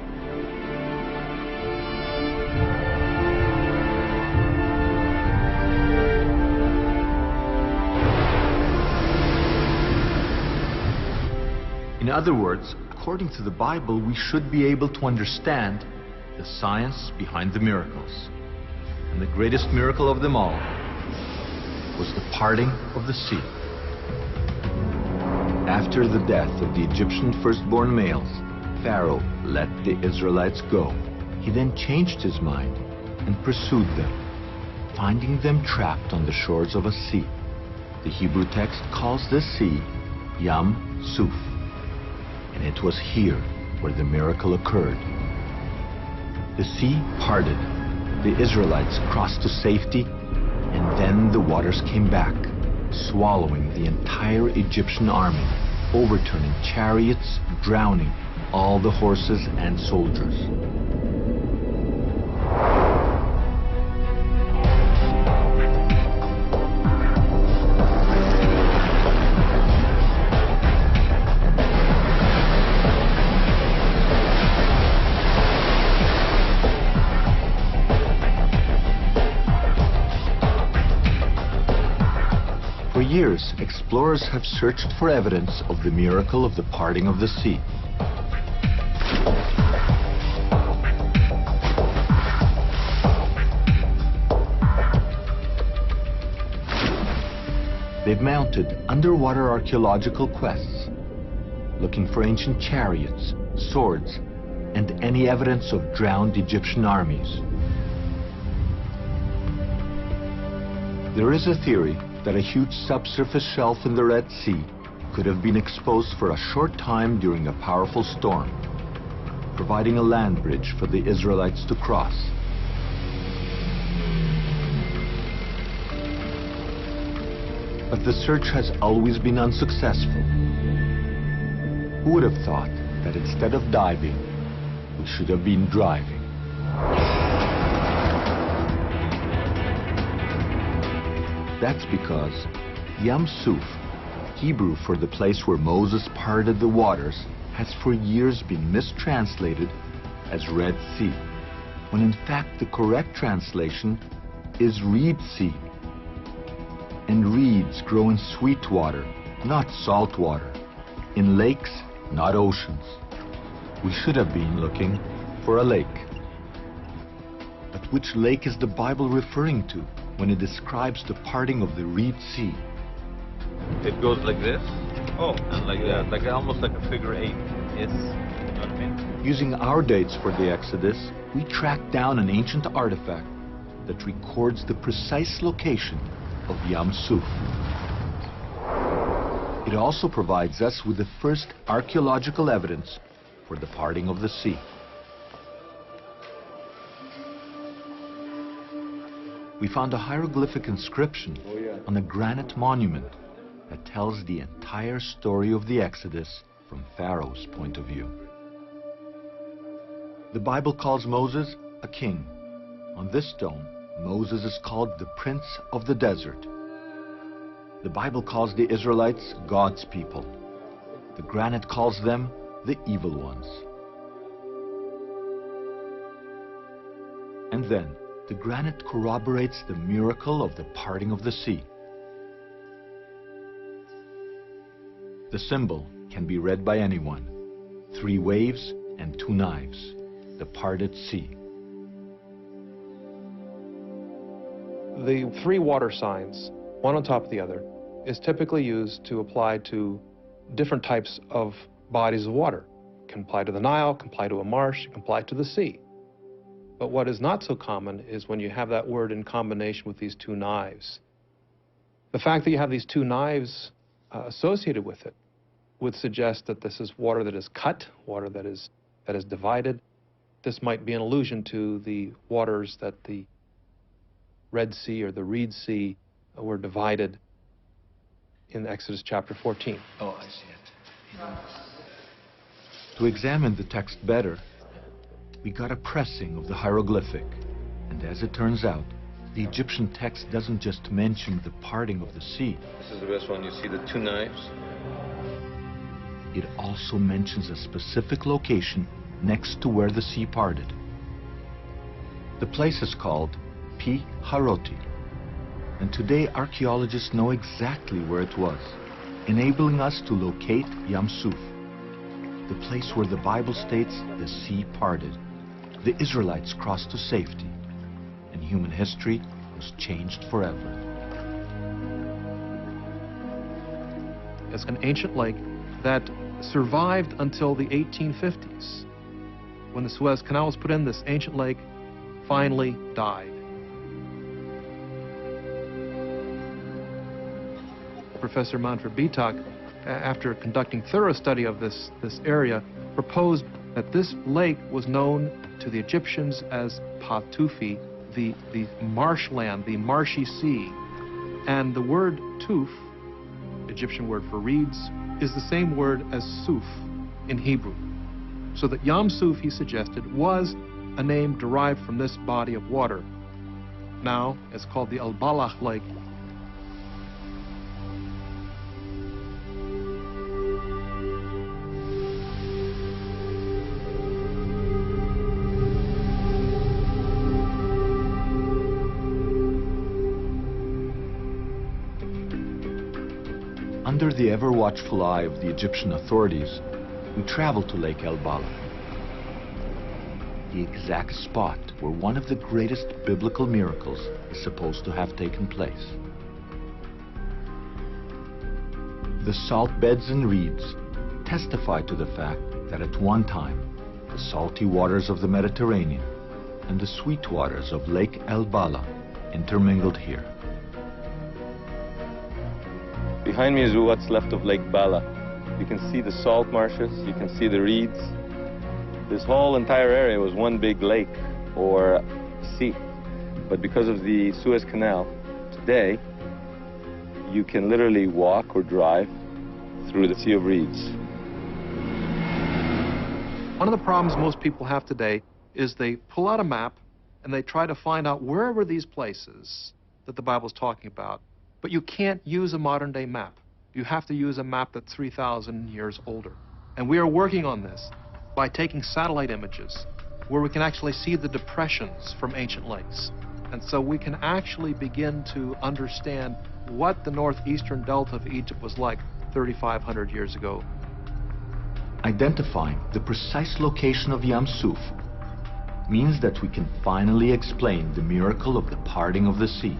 In other words, according to the Bible, we should be able to understand the science behind the miracles. And the greatest miracle of them all was the parting of the sea. After the death of the Egyptian firstborn males, Pharaoh let the Israelites go. He then changed his mind and pursued them, finding them trapped on the shores of a sea. The Hebrew text calls this sea Yam Suf, and it was here where the miracle occurred. The sea parted, the Israelites crossed to safety, and then the waters came back, swallowing the entire Egyptian army, overturning chariots, drowning all the horses and soldiers. For years, explorers have searched for evidence of the miracle of the parting of the sea. They've mounted underwater archaeological quests, looking for ancient chariots, swords, and any evidence of drowned Egyptian armies. There is a theory that a huge subsurface shelf in the Red Sea could have been exposed for a short time during a powerful storm, providing a land bridge for the Israelites to cross. But the search has always been unsuccessful. Who would have thought that instead of diving, we should have been driving? That's because Yam Suf, Hebrew for the place where Moses parted the waters, has for years been mistranslated as Red Sea, when in fact the correct translation is Reed Sea. And reeds grow in sweet water, not salt water, in lakes, not oceans. We should have been looking for a lake. But which lake is the Bible referring to when it describes the parting of the Reed Sea? It goes like this. Oh, like that, like almost like a figure 8. Yes, you know what I mean? Using our dates for the Exodus, we tracked down an ancient artifact that records the precise location of Yam Suf. It also provides us with the first archaeological evidence for the parting of the sea. We found a hieroglyphic inscription on a granite monument that tells the entire story of the Exodus from Pharaoh's point of view. The Bible calls Moses a king. On this stone, Moses is called the Prince of the Desert. The Bible calls the Israelites God's people. The granite calls them the evil ones. And then, the granite corroborates the miracle of the parting of the sea. The symbol can be read by anyone. 3 waves and 2 knives, the parted sea. The 3 water signs, one on top of the other, is typically used to apply to different types of bodies of water. It can apply to the Nile, can apply to a marsh, it can apply to the sea. But what is not so common is when you have that word in combination with these two knives. The fact that you have these two knives associated with it would suggest that this is water that is cut, water that is divided. This might be an allusion to the waters that the Red Sea or the Reed Sea were divided in Exodus chapter 14. Oh, I see it. To examine the text better, we got a pressing of the hieroglyphic. And as it turns out, the Egyptian text doesn't just mention the parting of the sea. This is the best one. You see the two knives? It also mentions a specific location next to where the sea parted. The place is called Pi Haroti, and today archaeologists know exactly where it was, enabling us to locate Yam Suf, the place where the Bible states the sea parted. The Israelites crossed to safety, and human history was changed forever. It's an ancient lake that survived until the 1850s. When the Suez Canal was put in, this ancient lake finally died. Professor Manfred Bitak, after conducting thorough study of this area, proposed that this lake was known to the Egyptians as Patufi, the marshland, the marshy sea. And the word tuf, Egyptian word for reeds, is the same word as Suf in Hebrew. So that Yam Suf, he suggested, was a name derived from this body of water. Now it's called the Al-Balach Lake. Under the ever-watchful eye of the Egyptian authorities, we traveled to Lake El-Bala, the exact spot where one of the greatest biblical miracles is supposed to have taken place. The salt beds and reeds testify to the fact that at one time, the salty waters of the Mediterranean and the sweet waters of Lake El-Bala intermingled here. Behind me is what's left of Lake Bala. You can see the salt marshes, you can see the reeds. This whole entire area was one big lake or sea. But because of the Suez Canal, today, you can literally walk or drive through the Sea of Reeds. One of the problems most people have today is they pull out a map and they try to find out where were these places that the Bible's talking about. But you can't use a modern-day map. You have to use a map that's 3,000 years older. And we are working on this by taking satellite images where we can actually see the depressions from ancient lakes. And so we can actually begin to understand what the northeastern delta of Egypt was like 3,500 years ago. Identifying the precise location of Yam Suf means that we can finally explain the miracle of the parting of the sea.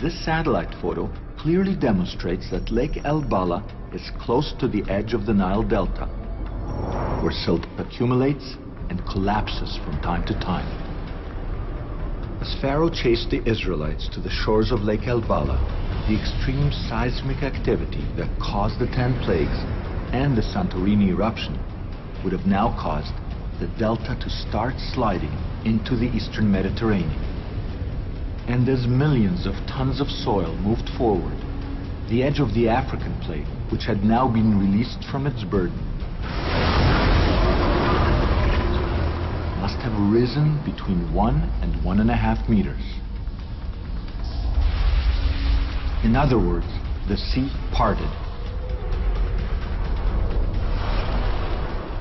This satellite photo clearly demonstrates that Lake El-Bala is close to the edge of the Nile Delta, where silt accumulates and collapses from time to time. As Pharaoh chased the Israelites to the shores of Lake El-Bala, the extreme seismic activity that caused the 10 plagues and the Santorini eruption would have now caused the delta to start sliding into the eastern Mediterranean. And as millions of tons of soil moved forward, the edge of the African plate, which had now been released from its burden, must have risen between 1 and 1.5 meters. In other words, the sea parted.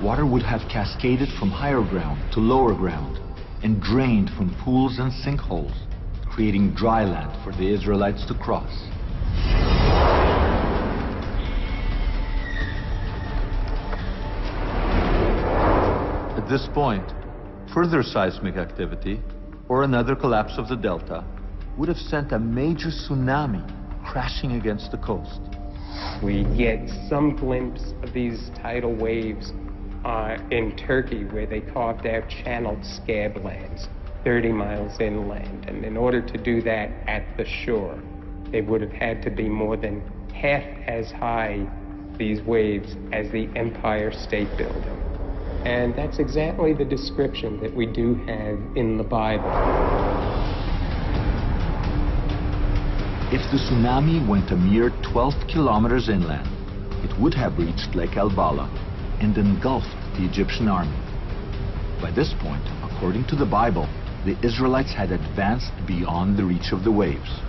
Water would have cascaded from higher ground to lower ground and drained from pools and sinkholes, creating dry land for the Israelites to cross. At this point, further seismic activity or another collapse of the delta would have sent a major tsunami crashing against the coast. We get some glimpse of these tidal waves in Turkey where they carved out channeled scablands 30 miles inland. And in order to do that at the shore, they would have had to be more than half as high, these waves, as the Empire State Building. And that's exactly the description that we do have in the Bible. If the tsunami went a mere 12 kilometers inland, it would have reached Lake El-Bala and engulfed the Egyptian army. By this point, according to the Bible, the Israelites had advanced beyond the reach of the waves.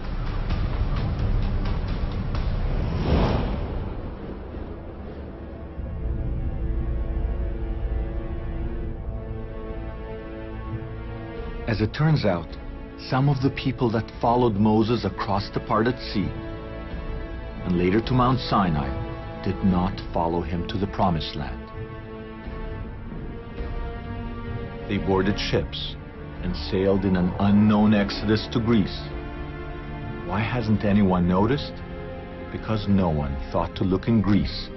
As it turns out, some of the people that followed Moses across the parted sea and later to Mount Sinai did not follow him to the Promised Land. They boarded ships and sailed in an unknown exodus to Greece. Why hasn't anyone noticed? Because no one thought to look in Greece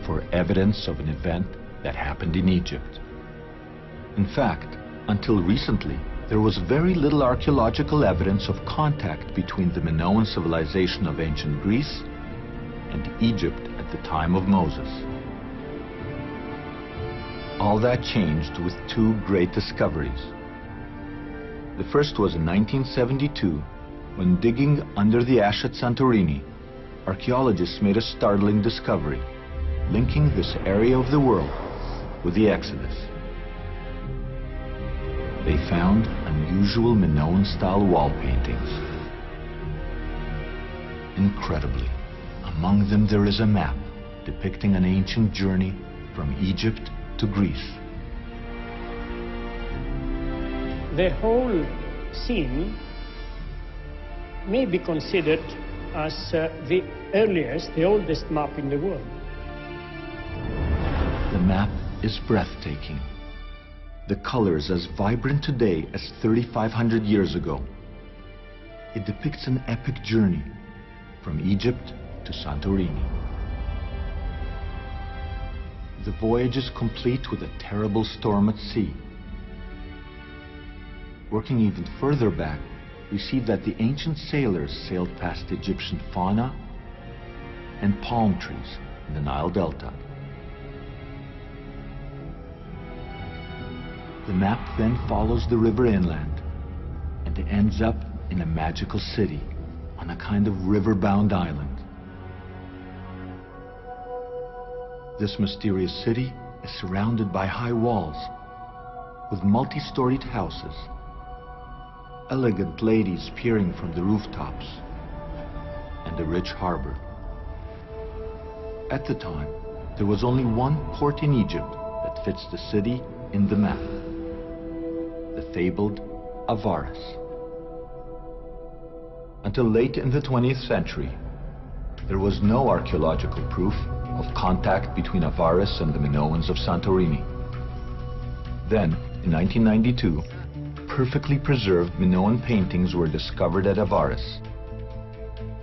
for evidence of an event that happened in Egypt. In fact, until recently, there was very little archaeological evidence of contact between the Minoan civilization of ancient Greece and Egypt at the time of Moses. All that changed with two great discoveries. The first was in 1972, when digging under the ash at Santorini, archaeologists made a startling discovery, linking this area of the world with the Exodus. They found unusual Minoan-style wall paintings. Incredibly, among them there is a map depicting an ancient journey from Egypt to Greece. The whole scene may be considered as the earliest, the oldest map in the world. The map is breathtaking. The colors as vibrant today as 3,500 years ago. It depicts an epic journey from Egypt to Santorini. The voyage is complete with a terrible storm at sea. Working even further back, we see that the ancient sailors sailed past Egyptian fauna and palm trees in the Nile Delta. The map then follows the river inland and ends up in a magical city on a kind of river-bound island. This mysterious city is surrounded by high walls with multi-storied houses, elegant ladies peering from the rooftops, and a rich harbor. At the time, there was only one port in Egypt that fits the city in the map. The fabled Avaris. Until late in the 20th century, there was no archaeological proof of contact between Avaris and the Minoans of Santorini. Then, in 1992, perfectly preserved Minoan paintings were discovered at Avaris,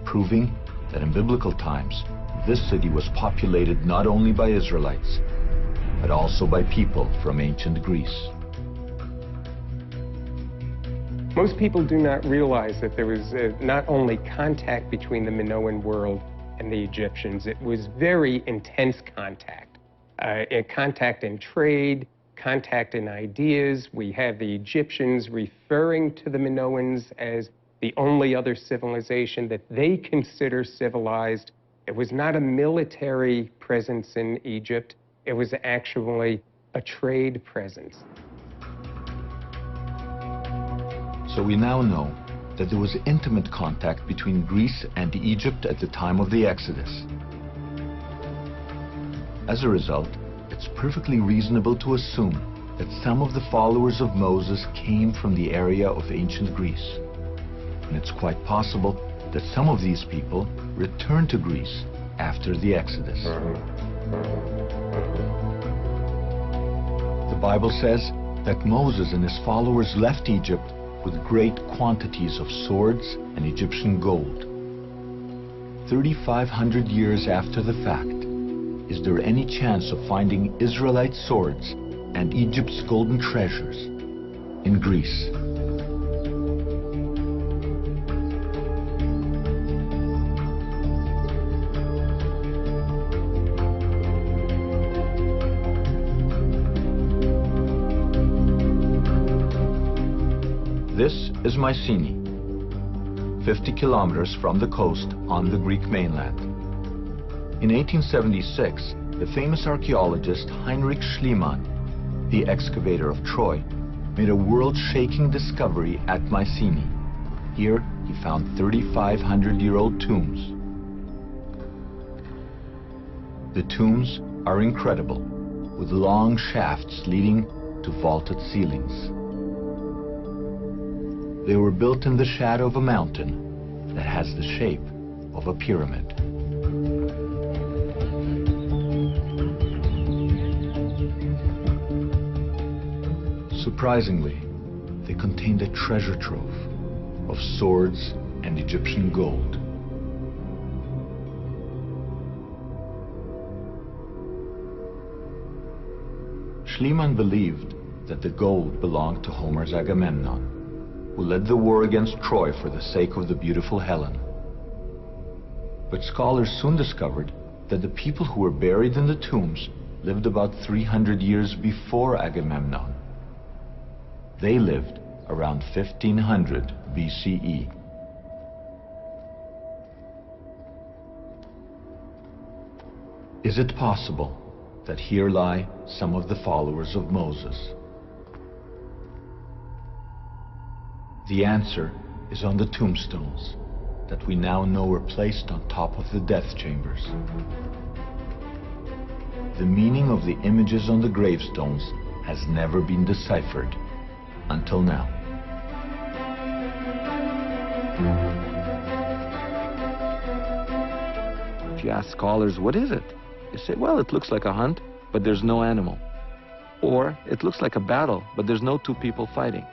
proving that in biblical times, this city was populated not only by Israelites, but also by people from ancient Greece. Most people do not realize that there was not only contact between the Minoan world and the Egyptians, it was very intense contact. Contact in trade, contact in ideas. We have the Egyptians referring to the Minoans as the only other civilization that they consider civilized. It was not a military presence in Egypt. It was actually a trade presence. So we now know that there was intimate contact between Greece and Egypt at the time of the Exodus. As a result, it's perfectly reasonable to assume that some of the followers of Moses came from the area of ancient Greece. And it's quite possible that some of these people returned to Greece after the Exodus. The Bible says that Moses and his followers left Egypt with great quantities of swords and Egyptian gold. 3,500 years after the fact, is there any chance of finding Israelite swords and Egypt's golden treasures in Greece? This is Mycenae, 50 kilometers from the coast on the Greek mainland. In 1876, the famous archaeologist Heinrich Schliemann, the excavator of Troy, made a world-shaking discovery at Mycenae. Here, he found 3,500-year-old tombs. The tombs are incredible, with long shafts leading to vaulted ceilings. They were built in the shadow of a mountain that has the shape of a pyramid. Surprisingly, they contained a treasure trove of swords and Egyptian gold. Schliemann believed that the gold belonged to Homer's Agamemnon, who led the war against Troy for the sake of the beautiful Helen. But scholars soon discovered that the people who were buried in the tombs lived about 300 years before Agamemnon. They lived around 1500 BCE. Is it possible that here lie some of the followers of Moses? The answer is on the tombstones that we now know were placed on top of the death chambers. The meaning of the images on the gravestones has never been deciphered until now. If you ask scholars, what is it? They say, well, it looks like a hunt, but there's no animal. Or it looks like a battle, but there's no two people fighting.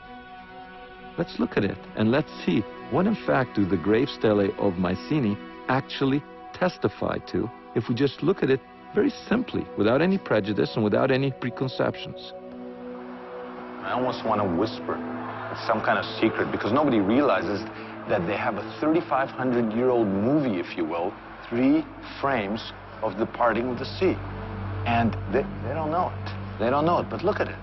Let's look at it and let's see what in fact do the grave stelae of Mycenae actually testify to if we just look at it very simply, without any prejudice and without any preconceptions. I almost want to whisper it's some kind of secret because nobody realizes that they have a 3,500-year-old movie, if you will, 3 frames of the parting of the sea. And they don't know it. They don't know it, but look at it.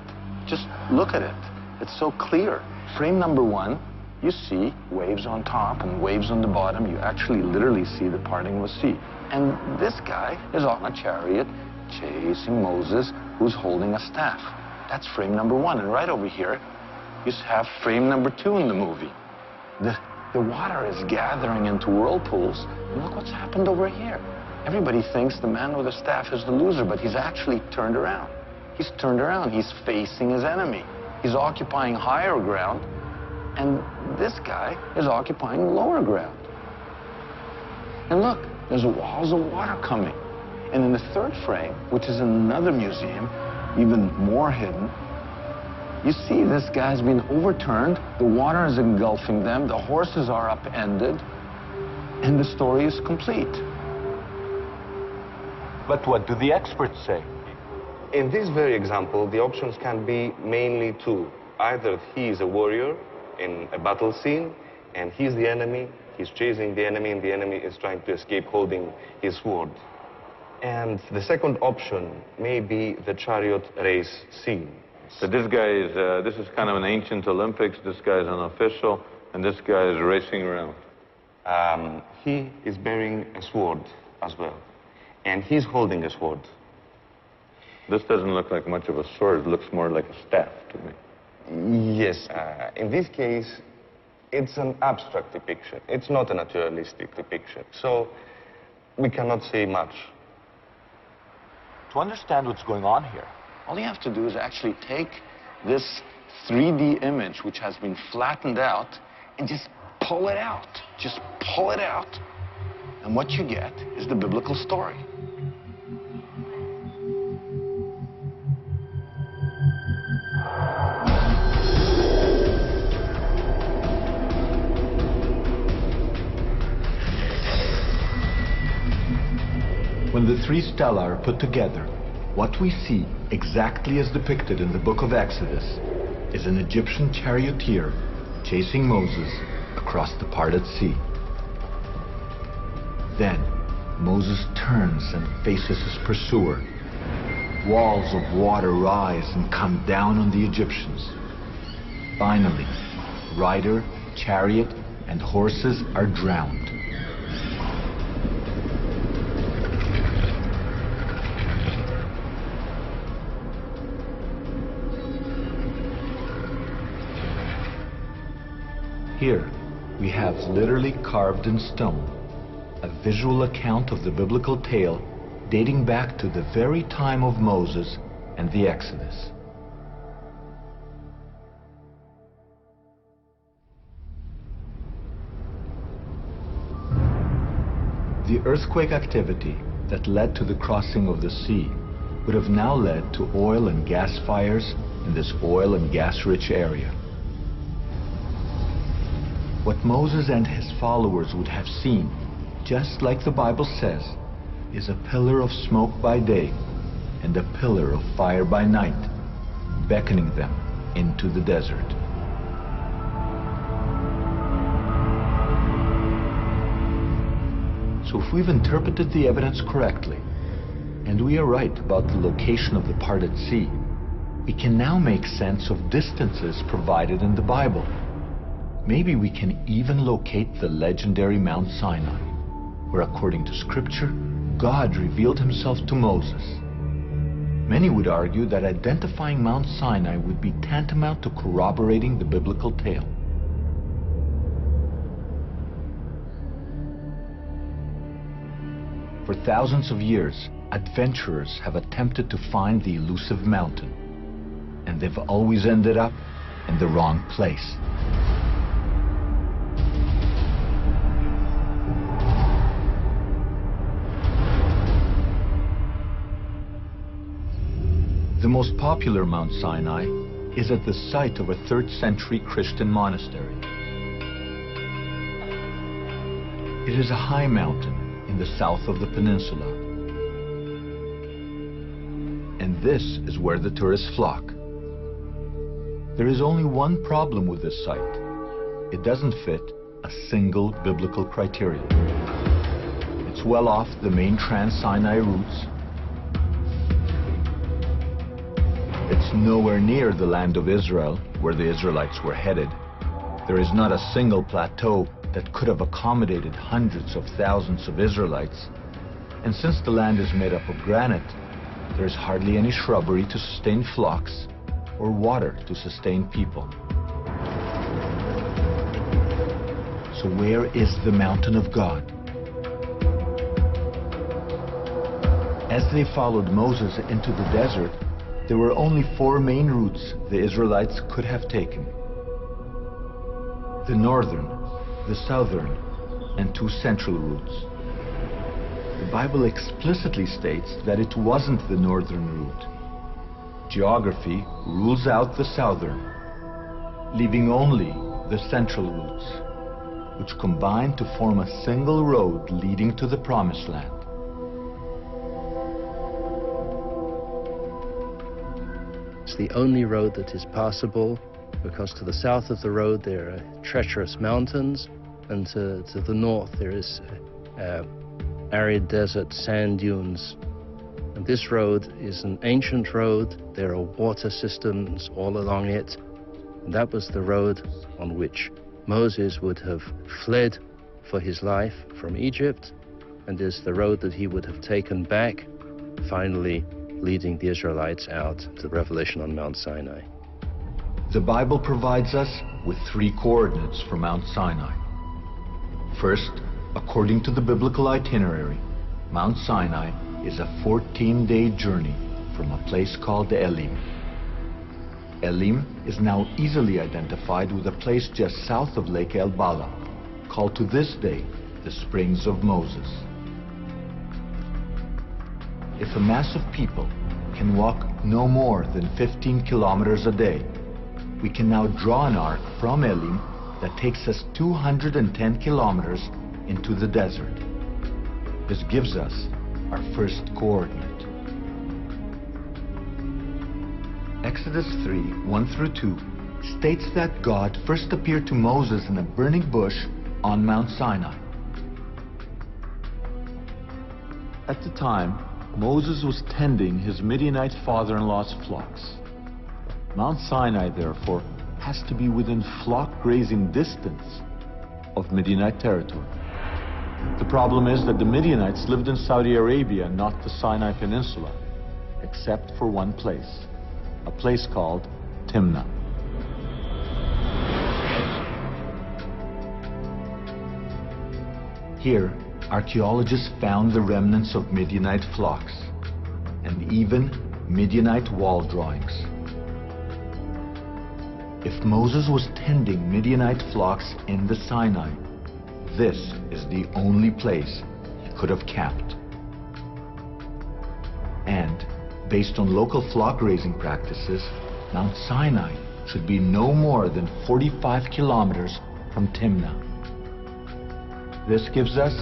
Just look at it. It's so clear. Frame number 1, you see waves on top and waves on the bottom. You actually literally see the parting of the sea. And this guy is on a chariot chasing Moses, who's holding a staff. That's frame number 1. And right over here, you have frame number 2 in the movie. The water is gathering into whirlpools. And look what's happened over here. Everybody thinks the man with the staff is the loser, but he's actually turned around. He's turned around. He's facing his enemy. He's occupying higher ground, and this guy is occupying lower ground. And look, there's walls of water coming. And in the 3rd frame, which is in another museum, even more hidden, you see this guy's been overturned, the water is engulfing them, the horses are upended, and the story is complete. But what do the experts say? In this very example, the options can be mainly 2. Either he is a warrior in a battle scene, and he's the enemy, he's chasing the enemy, and the enemy is trying to escape holding his sword. And the second option may be the chariot race scene. So this guy is, this is kind of an ancient Olympics, this guy is an official, and this guy is racing around. He is bearing a sword as well, and he's holding a sword. This doesn't look like much of a sword. It looks more like a staff to me. Yes. In this case, it's an abstract depiction. It's not a naturalistic depiction. So we cannot say much. To understand what's going on here, all you have to do is actually take this 3D image, which has been flattened out, and just pull it out. Just pull it out. And what you get is the biblical story. When the three stelae are put together, what we see, exactly as depicted in the book of Exodus, is an Egyptian charioteer chasing Moses across the parted sea. Then, Moses turns and faces his pursuer. Walls of water rise and come down on the Egyptians. Finally, rider, chariot, and horses are drowned. Here, we have literally carved in stone a visual account of the biblical tale dating back to the very time of Moses and the Exodus. The earthquake activity that led to the crossing of the sea would have now led to oil and gas fires in this oil and gas-rich area. What Moses and his followers would have seen, just like the Bible says, is a pillar of smoke by day and a pillar of fire by night, beckoning them into the desert. So if we've interpreted the evidence correctly, and we are right about the location of the parted sea, we can now make sense of distances provided in the Bible. Maybe we can even locate the legendary Mount Sinai, where according to Scripture, God revealed himself to Moses. Many would argue that identifying Mount Sinai would be tantamount to corroborating the biblical tale. For thousands of years, adventurers have attempted to find the elusive mountain, and they've always ended up in the wrong place. The most popular Mount Sinai is at the site of a 3rd century Christian monastery. It is a high mountain in the south of the peninsula. And this is where the tourists flock. There is only one problem with this site. It doesn't fit a single biblical criterion. It's well off the main Trans-Sinai routes. It's nowhere near the land of Israel, where the Israelites were headed. There is not a single plateau that could have accommodated hundreds of thousands of Israelites. And since the land is made up of granite, there is hardly any shrubbery to sustain flocks or water to sustain people. So where is the mountain of God? As they followed Moses into the desert, there were only 4 main routes the Israelites could have taken: the northern, the southern, and 2 central routes. The Bible explicitly states that it wasn't the northern route. Geography rules out the southern, leaving only the central routes, which combine to form a single road leading to the Promised Land. It's the only road that is passable, because to the south of the road there are treacherous mountains, and to the north there is arid desert, sand dunes. And this road is an ancient road. There are water systems all along it. And that was the road on which Moses would have fled for his life from Egypt, and is the road that he would have taken back, finally leading the Israelites out to the revelation on Mount Sinai. The Bible provides us with 3 coordinates for Mount Sinai. First, according to the biblical itinerary, Mount Sinai is a 14-day journey from a place called Elim. Elim is now easily identified with a place just south of Lake El Bala, called to this day the Springs of Moses. If a mass of people can walk no more than 15 kilometers a day, we can now draw an arc from Elim that takes us 210 kilometers into the desert. This gives us our first coordinate. Exodus 3:1-2 states that God first appeared to Moses in a burning bush on Mount Sinai. At the time, Moses was tending his Midianite father-in-law's flocks. Mount Sinai, therefore, has to be within flock grazing distance of Midianite territory. The problem is that the Midianites lived in Saudi Arabia, not the Sinai Peninsula, except for one place, a place called Timnah. Here, archaeologists found the remnants of Midianite flocks and even Midianite wall drawings. If Moses was tending Midianite flocks in the Sinai, this is the only place he could have camped. And, based on local flock raising practices, Mount Sinai should be no more than 45 kilometers from Timnah. This gives us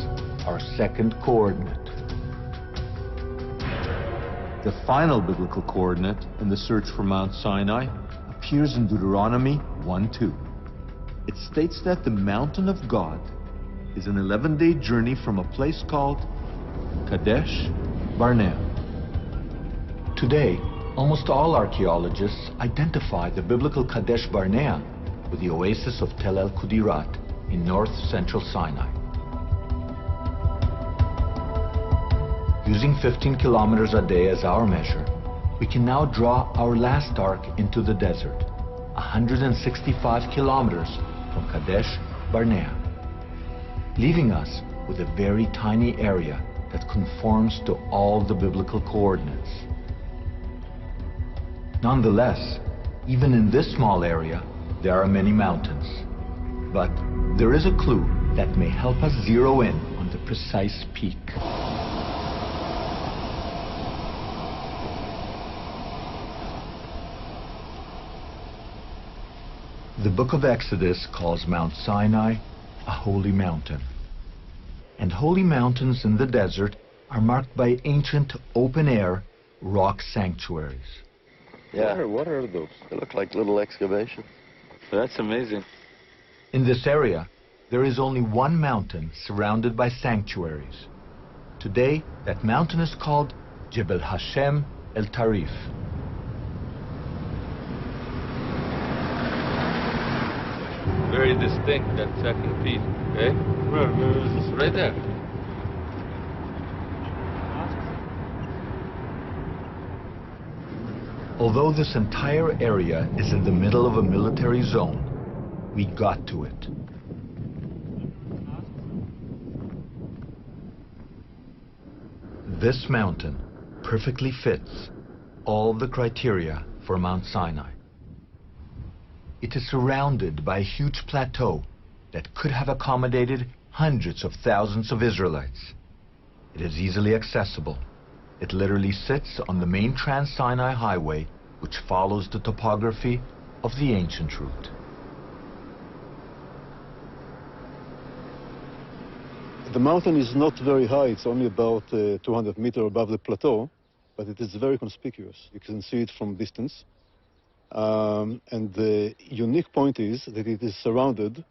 our second coordinate. The final biblical coordinate in the search for Mount Sinai appears in Deuteronomy 1:2. It states that the mountain of God is an 11-day journey from a place called Kadesh Barnea. Today, almost all archaeologists identify the biblical Kadesh Barnea with the oasis of Tel el-Kudirat in north-central Sinai. Using 15 kilometers a day as our measure, we can now draw our last arc into the desert, 165 kilometers from Kadesh Barnea, leaving us with a very tiny area that conforms to all the biblical coordinates. Nonetheless, even in this small area, there are many mountains. But there is a clue that may help us zero in on the precise peak. The book of Exodus calls Mount Sinai a holy mountain. And holy mountains in the desert are marked by ancient open-air rock sanctuaries. Yeah. What are those? They look like little excavations. That's amazing. In this area, there is only one mountain surrounded by sanctuaries. Today, that mountain is called Jebel Hashem El Tarif. Very distinct, that second piece, okay? Right there. Although this entire area is in the middle of a military zone, we got to it. This mountain perfectly fits all the criteria for Mount Sinai. It is surrounded by a huge plateau that could have accommodated hundreds of thousands of Israelites. It is easily accessible. It literally sits on the main Trans-Sinai Highway, which follows the topography of the ancient route. The mountain is not very high. It's only about 200 meters above the plateau, but it is very conspicuous. You can see it from distance. And the unique point is that it is surrounded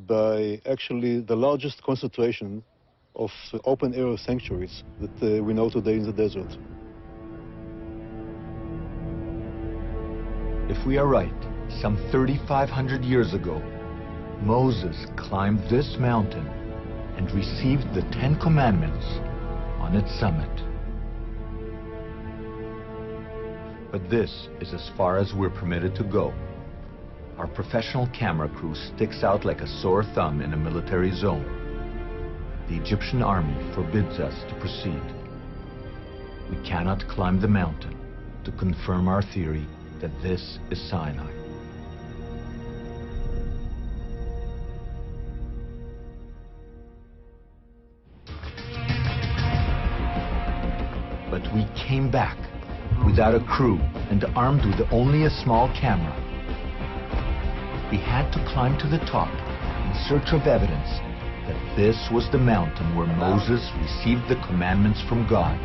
by actually the largest concentration of open-air sanctuaries that we know today in the desert. If we are right, some 3,500 years ago, Moses climbed this mountain and received the 10 Commandments on its summit. But this is as far as we're permitted to go. Our professional camera crew sticks out like a sore thumb in a military zone. The Egyptian army forbids us to proceed. We cannot climb the mountain to confirm our theory that this is Sinai. But we came back without a crew and armed with only a small camera. We had to climb to the top in search of evidence that this was the mountain where Moses received the commandments from God.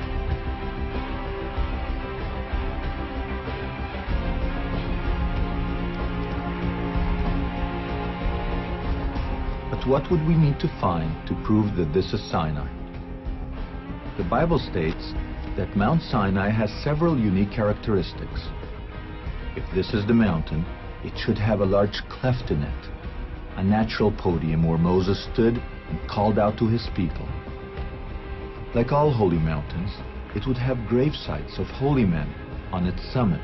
But what would we need to find to prove that this is Sinai? The Bible states that Mount Sinai has several unique characteristics. If this is the mountain, it should have a large cleft in it, a natural podium where Moses stood and called out to his people. Like all holy mountains, it would have grave sites of holy men on its summit,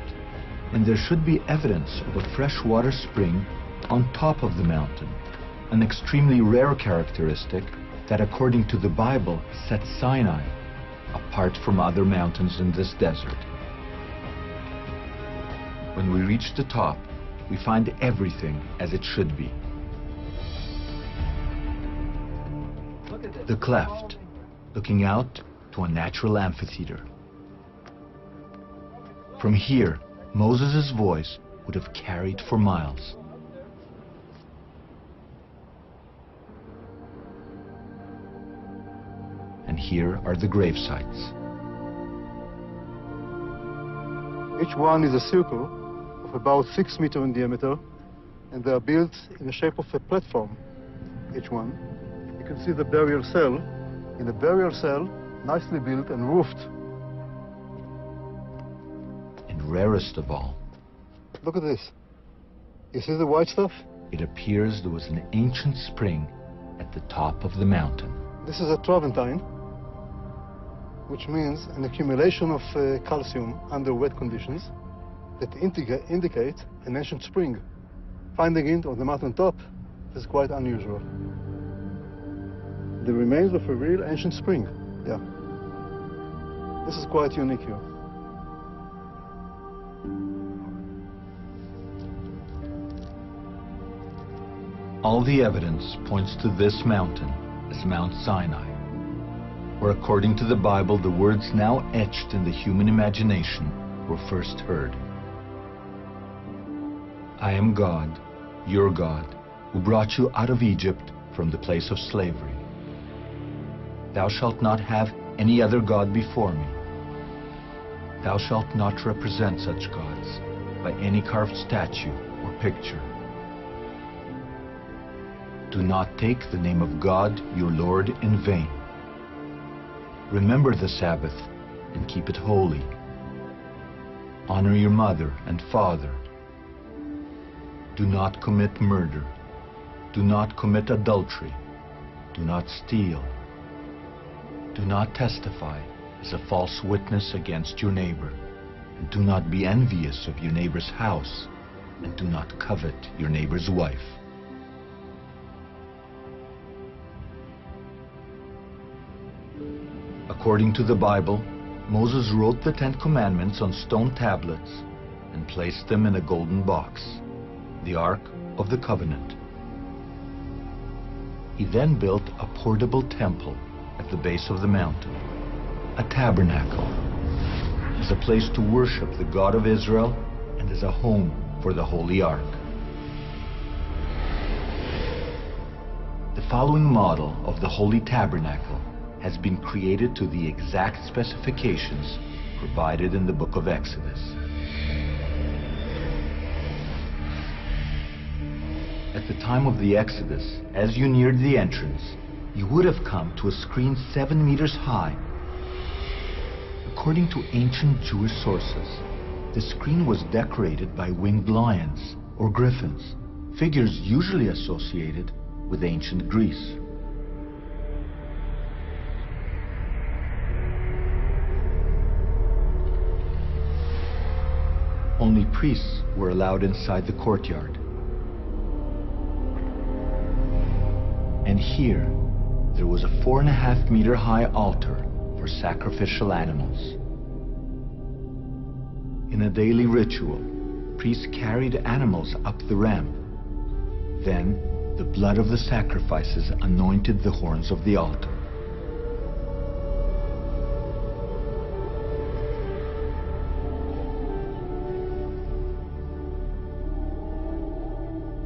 and there should be evidence of a freshwater spring on top of the mountain, an extremely rare characteristic that, according to the Bible, sets Sinai apart from other mountains in this desert. When we reach the top, we find everything as it should be. The cleft, looking out to a natural amphitheater. From here, Moses' voice would have carried for miles. And here are the grave sites. Each one is a circle of about 6 meters in diameter, and they are built in the shape of a platform, each one. You can see the burial cell. In the burial cell, nicely built and roofed. And rarest of all, look at this. You see the white stuff? It appears there was an ancient spring at the top of the mountain. This is a travertine, which means an accumulation of calcium under wet conditions that indicate an ancient spring. Finding it on the mountain top is quite unusual. The remains of a real ancient spring, yeah. This is quite unique here. All the evidence points to this mountain as Mount Sinai, where, according to the Bible, the words now etched in the human imagination were first heard. I am God, your God, who brought you out of Egypt from the place of slavery. Thou shalt not have any other God before me. Thou shalt not represent such gods by any carved statue or picture. Do not take the name of God, your Lord, in vain. Remember the Sabbath and keep it holy. Honor your mother and father. Do not commit murder. Do not commit adultery. Do not steal. Do not testify as a false witness against your neighbor. And do not be envious of your neighbor's house. And do not covet your neighbor's wife. According to the Bible, Moses wrote the 10 Commandments on stone tablets and placed them in a golden box, the Ark of the Covenant. He then built a portable temple at the base of the mountain, a tabernacle, as a place to worship the God of Israel and as a home for the Holy Ark. The following model of the Holy Tabernacle has been created to the exact specifications provided in the book of Exodus. At the time of the Exodus, as you neared the entrance, you would have come to a screen 7 meters high. According to ancient Jewish sources, the screen was decorated by winged lions or griffins, figures usually associated with ancient Greece. Only priests were allowed inside the courtyard. And here, there was a 4.5 meter high altar for sacrificial animals. In a daily ritual, priests carried animals up the ramp. Then, the blood of the sacrifices anointed the horns of the altar.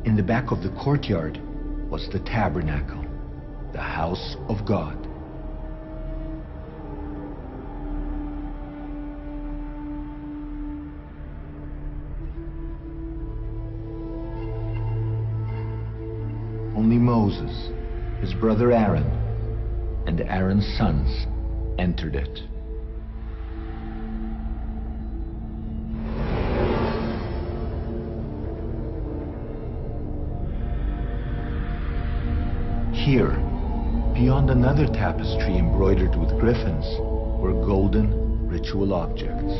In the back of the courtyard was the tabernacle, the house of God. Only Moses, his brother Aaron, and Aaron's sons entered it. Here, beyond another tapestry embroidered with griffins, were golden ritual objects.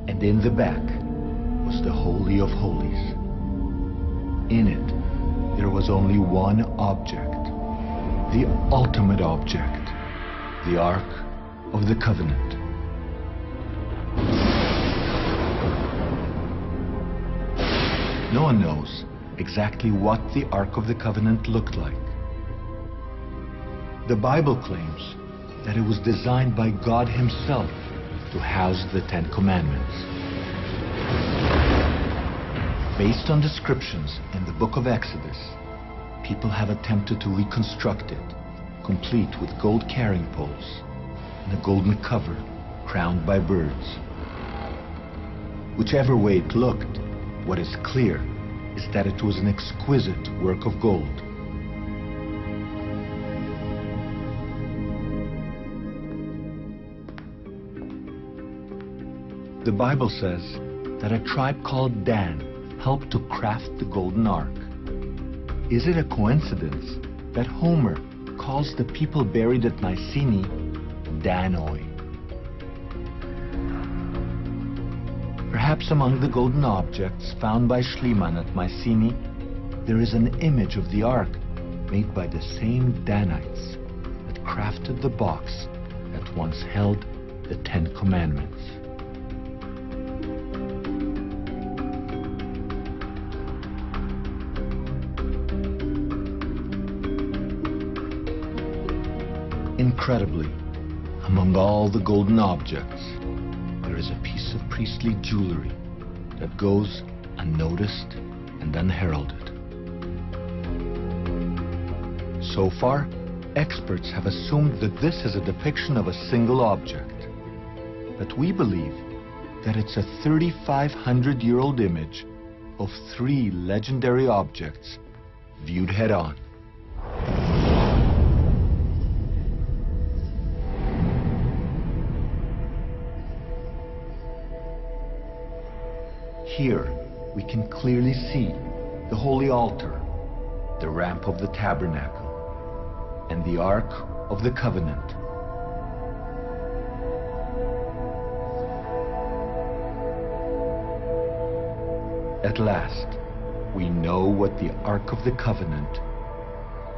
And in the back was the Holy of Holies. In it, there was only one object, the ultimate object, the Ark of the Covenant. No one knows exactly what the Ark of the Covenant looked like. The Bible claims that it was designed by God Himself to house the Ten Commandments. Based on descriptions in the book of Exodus, people have attempted to reconstruct it, complete with gold carrying poles and a golden cover crowned by birds. Whichever way it looked, what is clear is that it was an exquisite work of gold. The Bible says that a tribe called Dan helped to craft the golden ark. Is it a coincidence that Homer calls the people buried at Mycenae Danoi? Perhaps among the golden objects found by Schliemann at Mycenae, there is an image of the ark made by the same Danites that crafted the box that once held the Ten Commandments. Incredibly, among all the golden objects, there is a piece of priestly jewelry that goes unnoticed and unheralded. So far, experts have assumed that this is a depiction of a single object, but we believe that it's a 3,500-year-old image of three legendary objects viewed head-on. Here, we can clearly see the holy altar, the ramp of the tabernacle, and the Ark of the Covenant. At last, we know what the Ark of the Covenant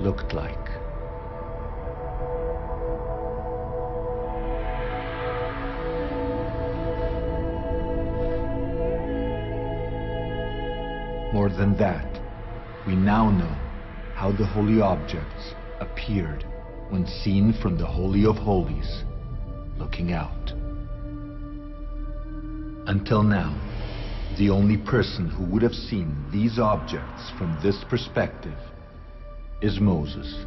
looked like. More than that, we now know how the holy objects appeared when seen from the Holy of Holies, looking out. Until now, the only person who would have seen these objects from this perspective is Moses.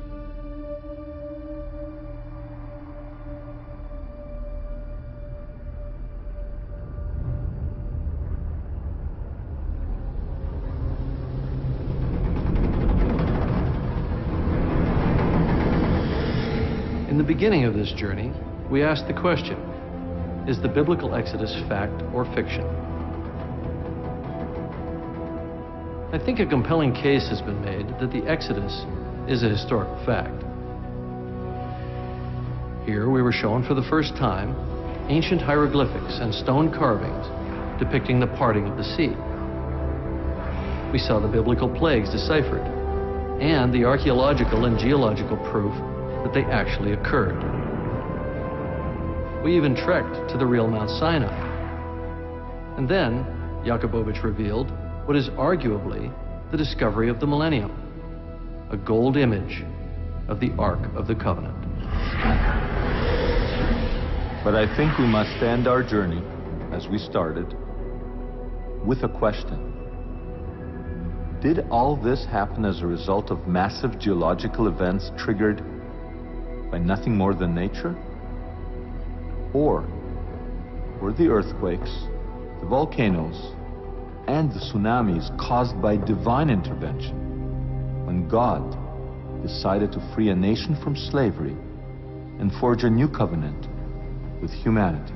In the beginning of this journey, we asked the question, is the biblical Exodus fact or fiction? I think a compelling case has been made that the Exodus is a historical fact. Here we were shown for the first time ancient hieroglyphics and stone carvings depicting the parting of the sea. We saw the biblical plagues deciphered and the archaeological and geological proof that they actually occurred. We even trekked to the real Mount Sinai. And then, Jakubowicz revealed what is arguably the discovery of the millennium, a gold image of the Ark of the Covenant. But I think we must end our journey, as we started, with a question. Did all this happen as a result of massive geological events triggered by nothing more than nature? Or were the earthquakes, the volcanoes, and the tsunamis caused by divine intervention when God decided to free a nation from slavery and forge a new covenant with humanity?